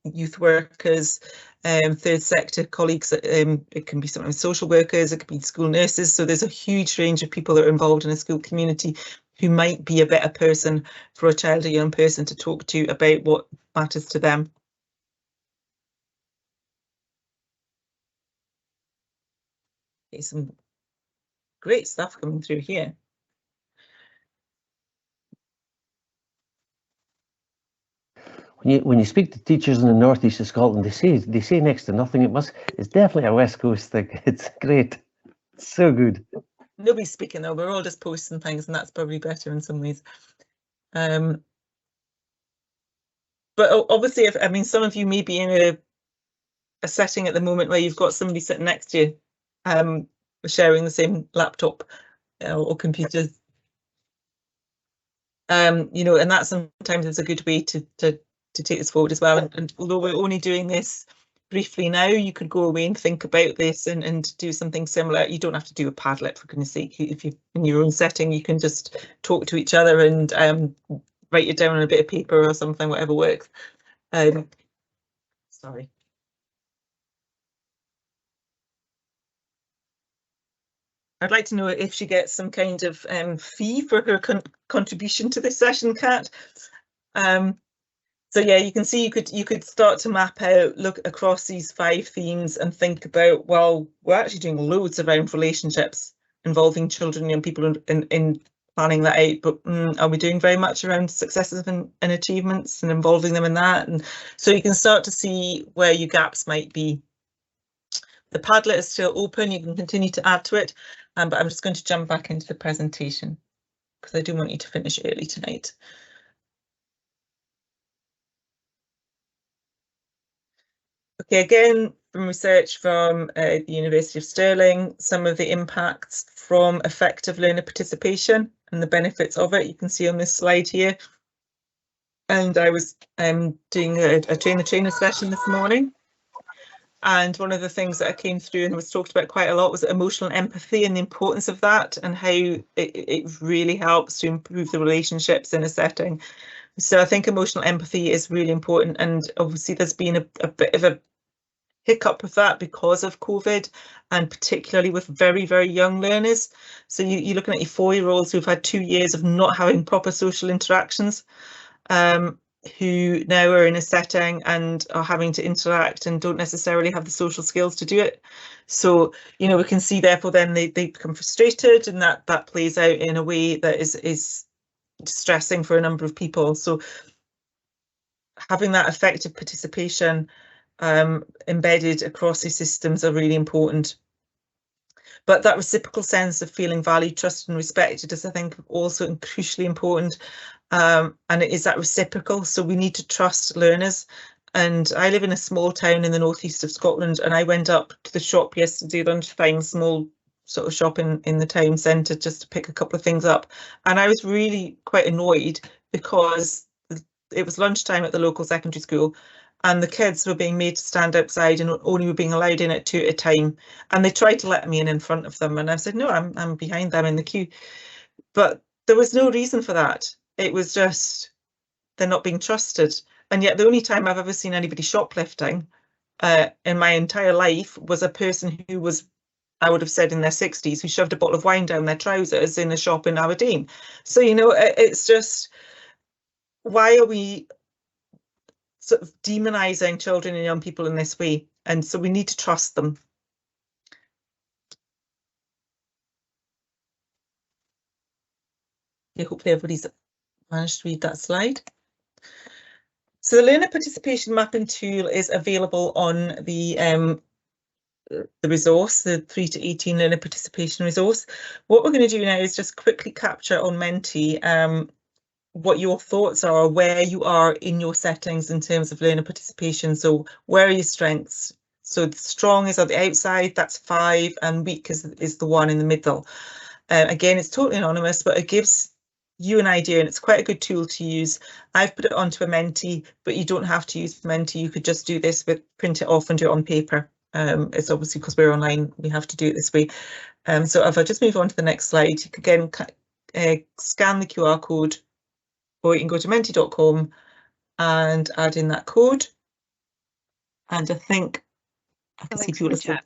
youth workers, third sector colleagues. It can be sometimes social workers, it could be school nurses. So there's a huge range of people that are involved in a school community who might be a better person for a child or young person to talk to about what matters to them. Okay, some great stuff coming through here. When you speak to teachers in the northeast of Scotland, they say next to nothing. It's definitely a West Coast thing. It's great. It's so good. Nobody's speaking though. We're all just posting things, and that's probably better in some ways. But obviously, I mean, some of you may be in a setting at the moment where you've got somebody sitting next to you, sharing the same laptop or computers. You know, and that sometimes is a good way to take this forward as well. And although we're only doing this briefly now, you could go away and think about this and do something similar. You don't have to do a Padlet, for goodness sake. If you're in your own setting, you can just talk to each other and write it down on a bit of paper or something, whatever works. Sorry. I'd like to know if she gets some kind of fee for her contribution to this session, Kat. So yeah, you can see you could start to map out, look across these 5 themes and think about, well, we're actually doing loads around relationships involving children and young people in planning that out, but are we doing very much around successes and achievements and involving them in that? And so you can start to see where your gaps might be. The Padlet is still open, you can continue to add to it, but I'm just going to jump back into the presentation because I do want you to finish early tonight. Okay, again, from research from the University of Stirling, some of the impacts from effective learner participation and the benefits of it, you can see on this slide here. And I was doing a trainer session this morning. And one of the things that I came through and was talked about quite a lot was emotional empathy and the importance of that and how it really helps to improve the relationships in a setting. So I think emotional empathy is really important, and obviously there's been a bit of a hiccup with that because of COVID, and particularly with very, very young learners. So you're looking at your 4-year-olds who've had 2 years of not having proper social interactions, who now are in a setting and are having to interact and don't necessarily have the social skills to do it. So, you know, we can see therefore then they become frustrated, and that plays out in a way that is distressing for a number of people. So having that effective participation embedded across these systems are really important. But that reciprocal sense of feeling valued, trusted and respected is, I think, also crucially important. And it is that reciprocal. So we need to trust learners. And I live in a small town in the northeast of Scotland, and I went up to the shop yesterday lunchtime, small sort of shop in the town centre, just to pick a couple of things up. And I was really quite annoyed because it was lunchtime at the local secondary school, and the kids were being made to stand outside and only were being allowed in at 2 at a time. And they tried to let me in front of them, and I said, no, I'm behind them in the queue. But there was no reason for that. It was just they're not being trusted. And yet the only time I've ever seen anybody shoplifting in my entire life was a person who was, I would have said, in their 60s, who shoved a bottle of wine down their trousers in a shop in Aberdeen. So, you know, it's just, why are we sort of demonizing children and young people in this way, and so we need to trust them. Okay, hopefully everybody's managed to read that slide. So the learner participation mapping tool is available on the resource, the 3 to 18 learner participation resource. What we're going to do now is just quickly capture on Menti what your thoughts are, where you are in your settings in terms of learner participation. So where are your strengths? So strong is on the outside, that's 5, and weak is the 1 in the middle. Again, it's totally anonymous, but it gives you an idea, and it's quite a good tool to use. I've put it onto a Menti, but you don't have to use Menti. You could just do this with print it off and do it on paper. It's obviously because we're online, we have to do it this way. So if I just move on to the next slide, you can again scan the QR code, or you can go to menti.com and add in that code. And I think I can see people listening.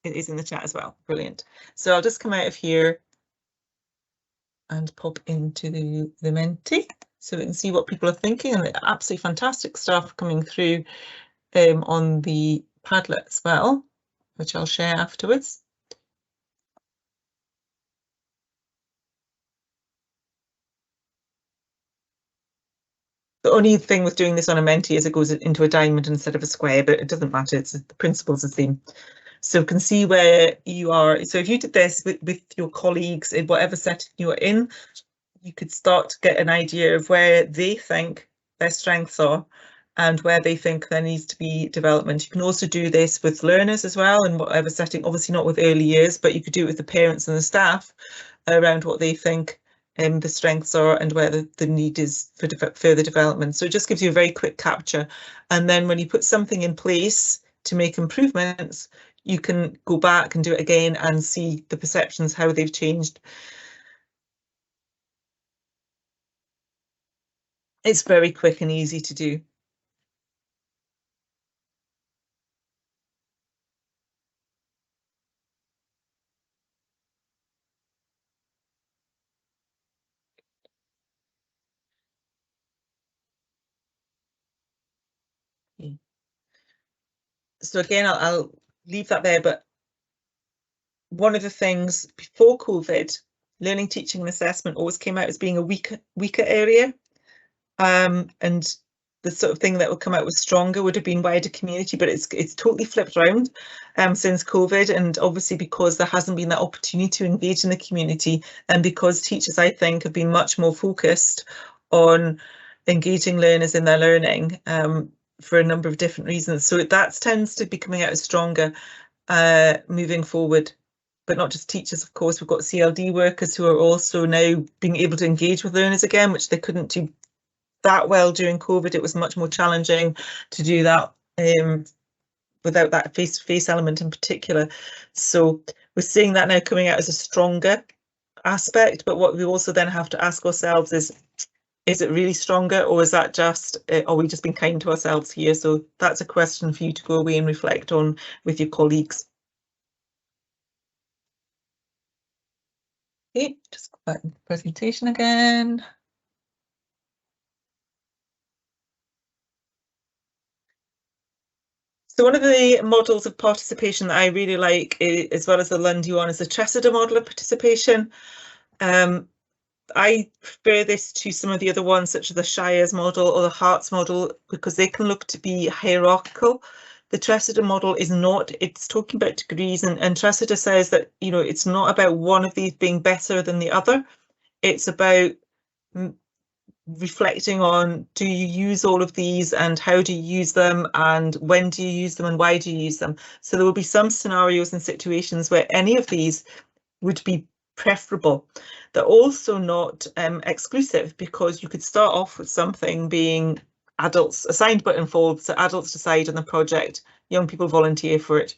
It is in the chat as well. Brilliant. So I'll just come out of here and pop into the Menti so we can see what people are thinking, and absolutely fantastic stuff coming through on the Padlet as well, which I'll share afterwards. The only thing with doing this on a Menti is it goes into a diamond instead of a square, but it doesn't matter, the principle's the same. So you can see where you are. So if you did this with your colleagues in whatever setting you are in, you could start to get an idea of where they think their strengths are and where they think there needs to be development. You can also do this with learners as well in whatever setting, obviously not with early years, but you could do it with the parents and the staff around what they think the strengths are and where the need is for further development. So it just gives you a very quick capture. And then when you put something in place to make improvements, you can go back and do it again and see the perceptions, how they've changed. It's very quick and easy to do. Okay. So again, I'll leave that there, but one of the things before COVID, learning, teaching and assessment always came out as being a weaker area. And the sort of thing that would come out was stronger would have been wider community, but it's totally flipped around since COVID, and obviously because there hasn't been that opportunity to engage in the community, and because teachers, I think, have been much more focused on engaging learners in their learning for a number of different reasons. So that tends to be coming out as stronger moving forward. But not just teachers, of course, we've got CLD workers who are also now being able to engage with learners again, which they couldn't do that well during COVID. It was much more challenging to do that without that face-to-face element in particular. So we're seeing that now coming out as a stronger aspect, but what we also then have to ask ourselves is it really stronger, or is that just, are we just being kind to ourselves here? So that's a question for you to go away and reflect on with your colleagues. Okay, just go back to the presentation again. So one of the models of participation that I really like, as well as the Lundy one, is the Tressida model of participation. I prefer this to some of the other ones, such as the Shires model or the Hearts model, because they can look to be hierarchical. The Tressida model is not. It's talking about degrees, and Tressida says that, you know, it's not about one of these being better than the other. It's about reflecting on, do you use all of these and how do you use them and when do you use them and why do you use them? So there will be some scenarios and situations where any of these would be preferable. They're also not exclusive, because you could start off with something being adults assigned but involved, so adults decide on the project, young people volunteer for it,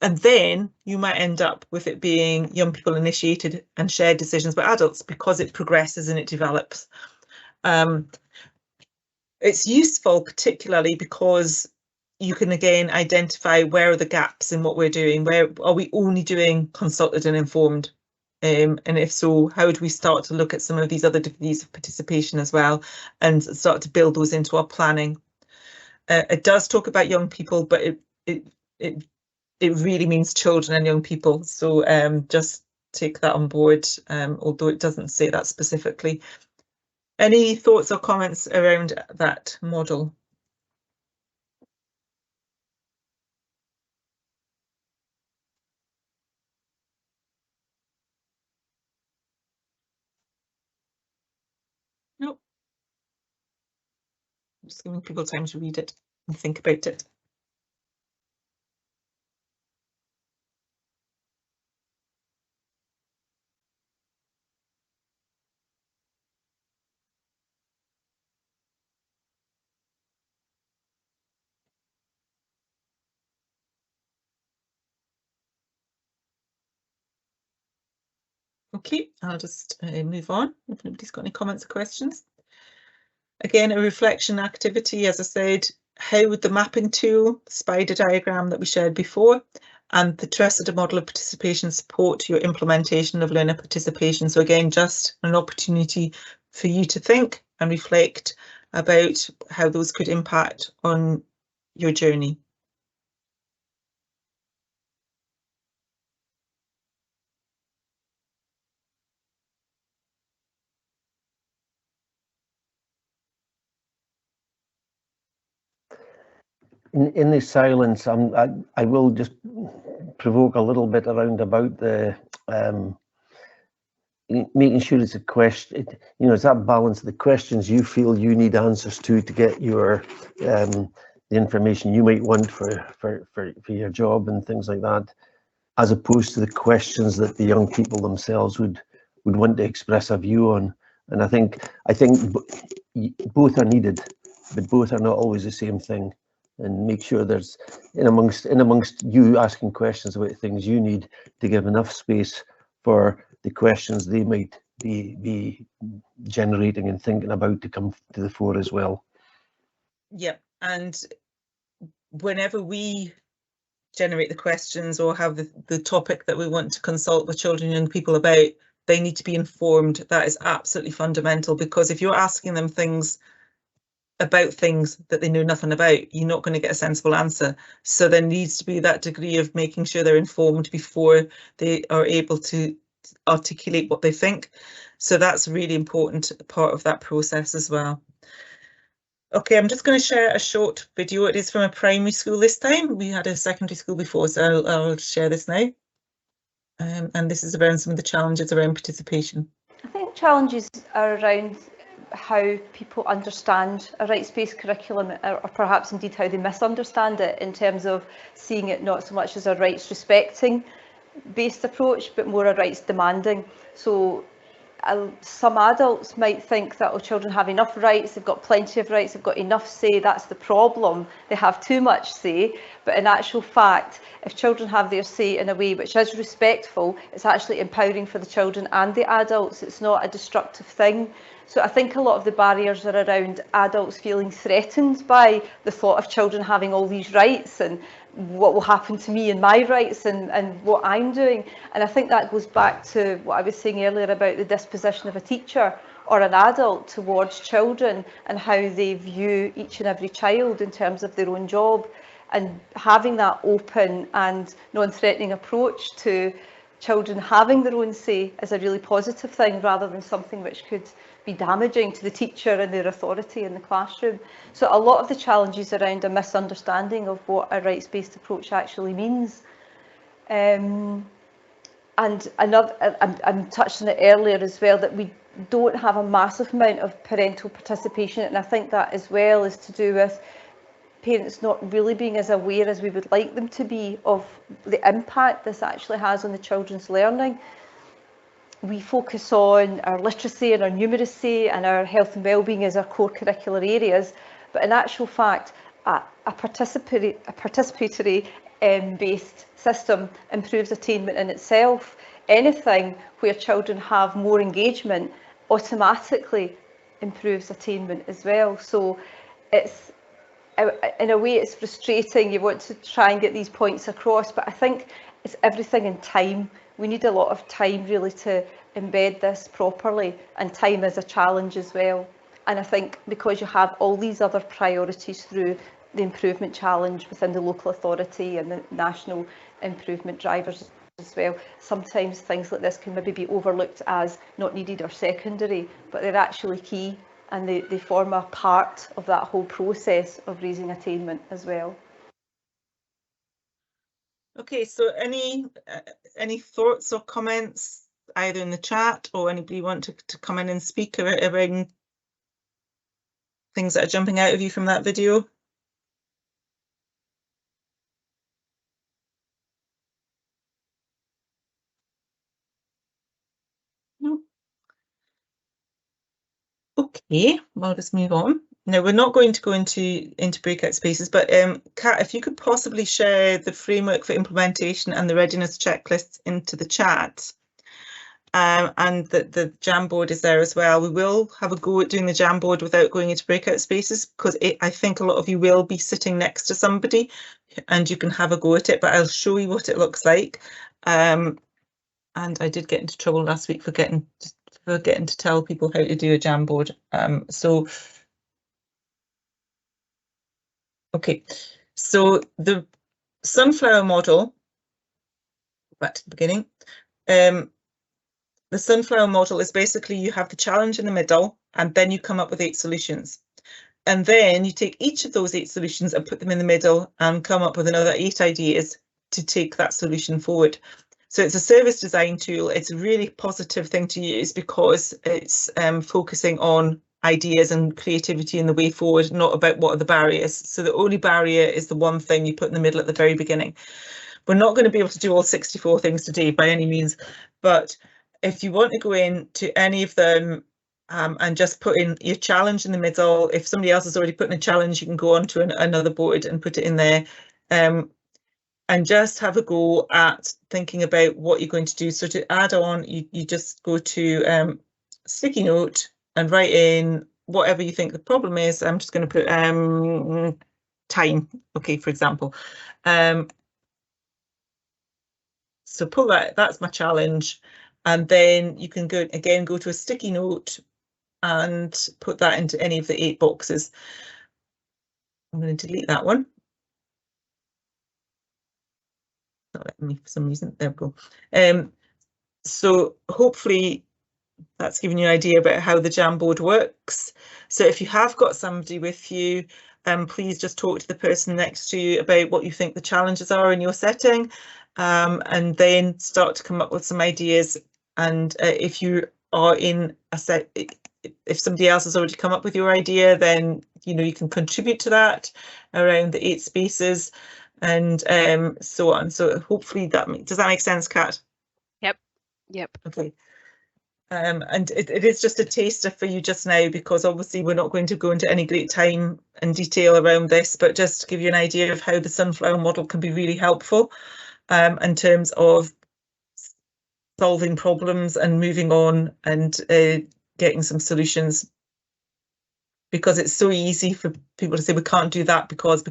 and then you might end up with it being young people initiated and shared decisions by adults, because it progresses and it develops. It's useful particularly because you can again identify where are the gaps in what we're doing, where are we only doing consulted and informed, and if so, how do we start to look at some of these other degrees of participation as well and start to build those into our planning. It does talk about young people, but it really means children and young people. So just take that on board, although it doesn't say that specifically. Any thoughts or comments around that model? Nope. Just giving people time to read it and think about it. Okay, I'll just move on if nobody's got any comments or questions. Again, a reflection activity, as I said, how would the mapping tool, spider diagram that we shared before, and the trusted model of participation support your implementation of learner participation? So again, just an opportunity for you to think and reflect about how those could impact on your journey. In the silence, I will just provoke a little bit around about the making sure it's a question, it's that balance of the questions you feel you need answers to get your the information you might want for your job and things like that, as opposed to the questions that the young people themselves would want to express a view on. And I think both are needed, but both are not always the same thing. And make sure there's in amongst you asking questions about things, you need to give enough space for the questions they might be generating and thinking about to come to the fore as well. Yeah, and whenever we generate the questions or have the topic that we want to consult with children and young people about, they need to be informed. That is absolutely fundamental, because if you're asking them things about things that they know nothing about, you're not going to get a sensible answer. So there needs to be that degree of making sure they're informed before they are able to articulate what they think. So that's a really important part of that process as well. Okay, I'm just going to share a short video. It is from a primary school this time. We had a secondary school before, so I'll share this now. And this is around some of the challenges around participation. I think challenges are around how people understand a rights-based curriculum, or perhaps indeed how they misunderstand it, in terms of seeing it not so much as a rights-respecting based approach, but more a rights-demanding. So some adults might think that children have enough rights, they've got plenty of rights, they've got enough say, that's the problem, they have too much say. But in actual fact, if children have their say in a way which is respectful, it's actually empowering for the children and the adults, it's not a destructive thing. So I think a lot of the barriers are around adults feeling threatened by the thought of children having all these rights and what will happen to me and my rights and what I'm doing. And I think that goes back to what I was saying earlier about the disposition of a teacher or an adult towards children and how they view each and every child in terms of their own job, and having that open and non-threatening approach to children having their own say is a really positive thing, rather than something which could be damaging to the teacher and their authority in the classroom. So a lot of the challenges around a misunderstanding of what a rights-based approach actually means. And another, I touched on it earlier as well, that we don't have a massive amount of parental participation, and I think that as well is to do with parents not really being as aware as we would like them to be of the impact this actually has on the children's learning. We focus on our literacy and our numeracy and our health and wellbeing as our core curricular areas, but in actual fact, a participatory based system improves attainment in itself. Anything where children have more engagement automatically improves attainment as well. So it's, in a way, it's frustrating. You want to try and get these points across, but I think it's everything in time. We need a lot of time really to embed this properly, and time is a challenge as well. And I think because you have all these other priorities through the improvement challenge within the local authority and the national improvement drivers as well. Sometimes things like this can maybe be overlooked as not needed or secondary, but they're actually key, and they form a part of that whole process of raising attainment as well. Okay, so any thoughts or comments either in the chat, or anybody want to come in and speak around things that are jumping out of you from that video? No. Okay, we'll just move on. Now, we're not going to go into breakout spaces, but Kat, if you could possibly share the framework for implementation and the readiness checklists into the chat. And the Jamboard is there as well. We will have a go at doing the Jamboard without going into breakout spaces, because I think a lot of you will be sitting next to somebody and you can have a go at it, but I'll show you what it looks like. And I did get into trouble last week for forgetting to tell people how to do a Jamboard. Okay, so the sunflower model, back to the beginning. The sunflower model is basically you have the challenge in the middle and then you come up with 8 solutions. And then you take each of those 8 solutions and put them in the middle and come up with another 8 ideas to take that solution forward. So it's a service design tool. It's a really positive thing to use because it's focusing on ideas and creativity in the way forward, not about what are the barriers. So the only barrier is the one thing you put in the middle at the very beginning. We're not going to be able to do all 64 things today by any means, but if you want to go into any of them and just put in your challenge in the middle, if somebody else has already put in a challenge, you can go on to another board and put it in there, and just have a go at thinking about what you're going to do. So to add on, you just go to sticky note and write in whatever you think the problem is. I'm just going to put time, okay, for example. So pull that's my challenge. And then you can go to a sticky note and put that into any of the 8 boxes. I'm going to delete that one. Not letting me for some reason. There we go. So hopefully that's given you an idea about how the Jamboard works. So if you have got somebody with you, please just talk to the person next to you about what you think the challenges are in your setting, and then start to come up with some ideas. And if you are in a set, if somebody else has already come up with your idea, then you can contribute to that around the 8 spaces and so on. So hopefully does that make sense, Kat? Yep. Okay. And it is just a taster for you just now, because obviously we're not going to go into any great time and detail around this, but just to give you an idea of how the sunflower model can be really helpful in terms of solving problems and moving on and getting some solutions, because it's so easy for people to say we can't do that because,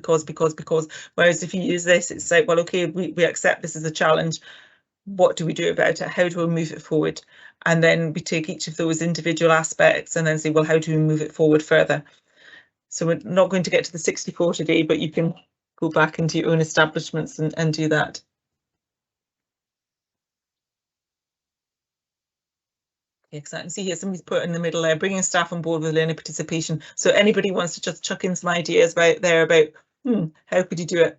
whereas if you use this, it's like, well, okay, we accept this as a challenge. What do we do about it? How do we move it forward? And then we take each of those individual aspects and then say, well, how do we move it forward further? So we're not going to get to the 64 today, but you can go back into your own establishments and do that. Exactly. See here, somebody's put in the middle there, bringing staff on board with learner participation. So anybody wants to just chuck in some ideas about how could you do it?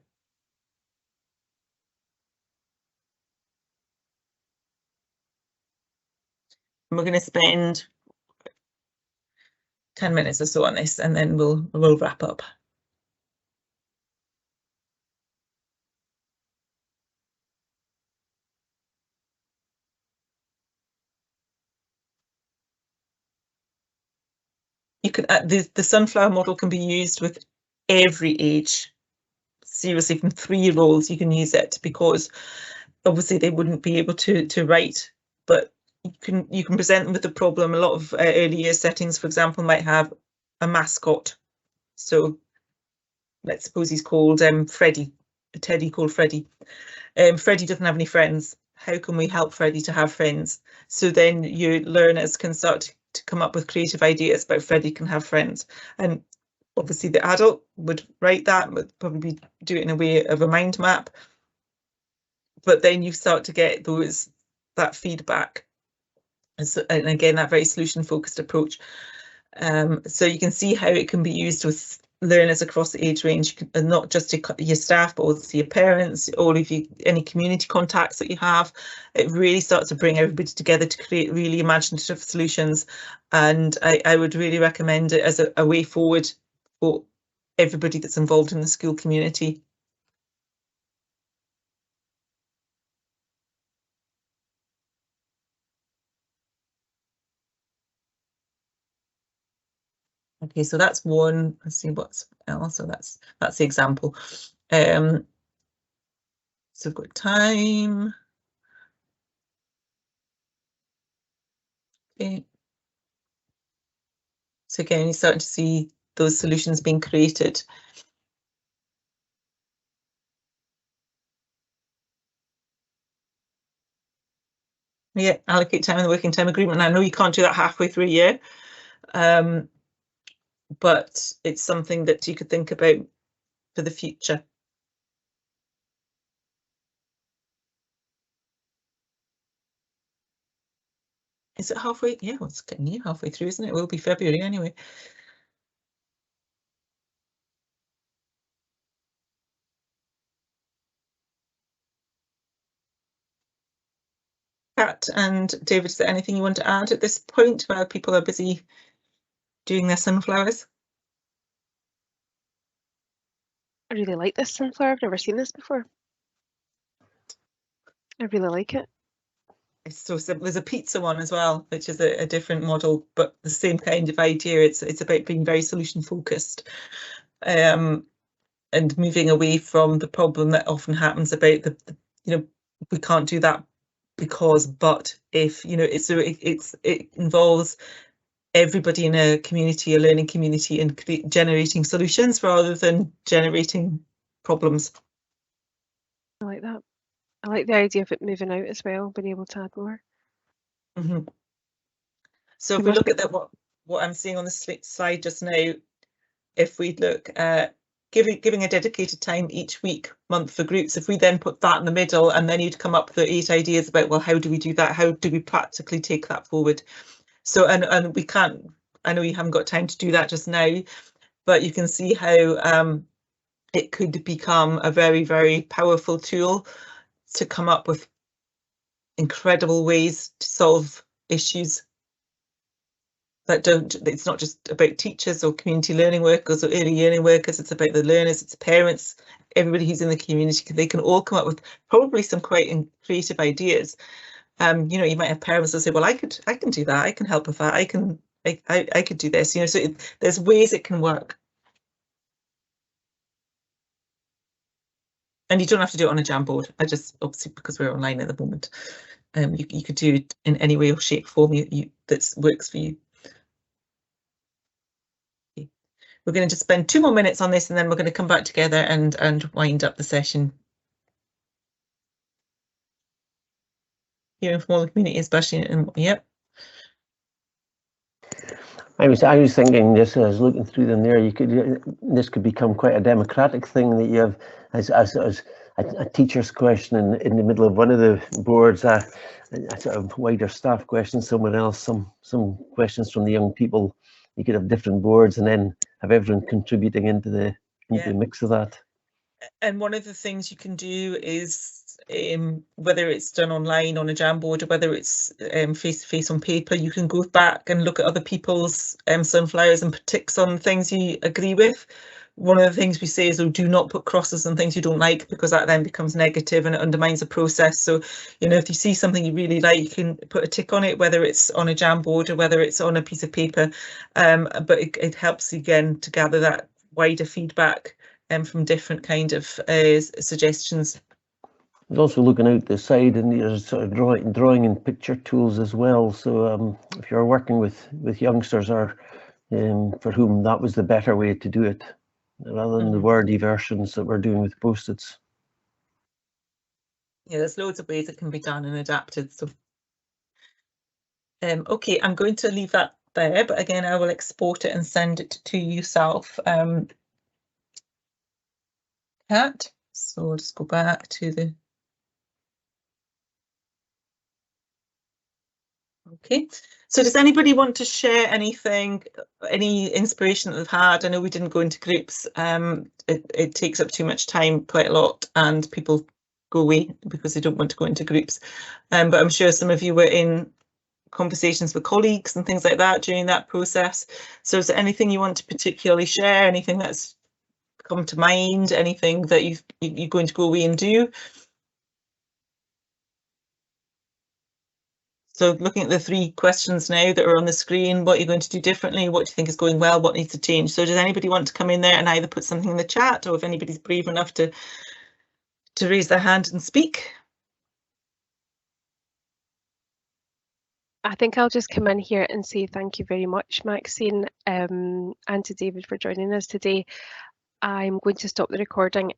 And we're going to spend 10 minutes or so on this, and then we'll wrap up. You can the sunflower model can be used with every age. Seriously, from 3-year-olds you can use it, because obviously they wouldn't be able to write, but you can present them with the problem. A lot of early year settings, for example, might have a mascot. So let's suppose he's called Freddie, a teddy called Freddie. Freddie doesn't have any friends. How can we help Freddie to have friends? So then your learners can start to come up with creative ideas about Freddie can have friends. And obviously the adult would write that, would probably do it in a way of a mind map. But then you start to get that feedback. And again, that very solution focused approach. So you can see how it can be used with learners across the age range, and not just your staff, but also your parents, all of you, any community contacts that you have. It really starts to bring everybody together to create really imaginative solutions. And I would really recommend it as a way forward for everybody that's involved in the school community. Okay, so that's one. Let's see what's else. So that's the example. So we've got time. Okay. So again, you're starting to see those solutions being created. Yeah, allocate time in the working time agreement. And I know you can't do that halfway through a year, but it's something that you could think about for the future. Is it halfway? Yeah, well, it's getting near halfway through, isn't it? It will be February anyway. Kat and David, is there anything you want to add at this point while people are busy doing their sunflowers? I really like this sunflower. I've never seen this before. I really like it. It's so simple. There's a pizza one as well, which is a different model, but the same kind of idea. It's about being very solution focused, and moving away from the problem that often happens about the we can't do that because, but if, it involves everybody in a community, a learning community, and generating solutions rather than generating problems. I like that. I like the idea of it moving out as well, being able to add more. Mm-hmm. So if we look at what I'm seeing on the slide just now, if we look at giving a dedicated time each month for groups, if we then put that in the middle, and then you'd come up with 8 ideas about, well, how do we do that? How do we practically take that forward? So, and we can't, I know you haven't got time to do that just now, but you can see how it could become a very, very powerful tool to come up with incredible ways to solve issues that it's not just about teachers or community learning workers or early learning workers, it's about the learners, it's parents, everybody who's in the community. They can all come up with probably some quite creative ideas. You might have parents that say, well, I can do that, I can help with that, I could do this, so there's ways it can work. And you don't have to do it on a Jamboard. Obviously, because we're online at the moment, you could do it in any way or shape, form that works for you. Okay. We're going to just spend 2 more minutes on this, and then we're going to come back together and wind up the session. Hearing from all the community, especially, yep. I was thinking, just as I was looking through them there, this could become quite a democratic thing, that you have as a teacher's question in the middle of one of the boards, a sort of wider staff question, someone else, some questions from the young people. You could have different boards and then have everyone contributing into the mix of that. And one of the things you can do is, whether it's done online on a Jamboard or whether it's face-to-face on paper, you can go back and look at other people's sunflowers and put ticks on things you agree with. One of the things we say is, do not put crosses on things you don't like, because that then becomes negative and it undermines the process. So, if you see something you really like, you can put a tick on it, whether it's on a Jamboard or whether it's on a piece of paper. But it helps, again, to gather that wider feedback from different kind of suggestions. I was also looking out the side, and there's sort of drawing and picture tools as well. So if you're working with youngsters, or for whom that was the better way to do it, rather than the wordy versions that we're doing with Post-its. Yeah, there's loads of ways it can be done and adapted. So, okay, I'm going to leave that there, but again, I will export it and send it to yourself, Kat. So I'll just go back to the. Okay, so does anybody want to share anything, any inspiration that they've had? I know we didn't go into groups. It takes up too much time, quite a lot, and people go away because they don't want to go into groups. But I'm sure some of you were in conversations with colleagues and things like that during that process. So is there anything you want to particularly share? Anything that's come to mind? Anything that you're going to go away and do? So looking at the 3 questions now that are on the screen, what you're going to do differently, what do you think is going well, what needs to change? So does anybody want to come in there and either put something in the chat, or if anybody's brave enough to raise their hand and speak? I think I'll just come in here and say thank you very much, Maxine, and to David for joining us today. I'm going to stop the recording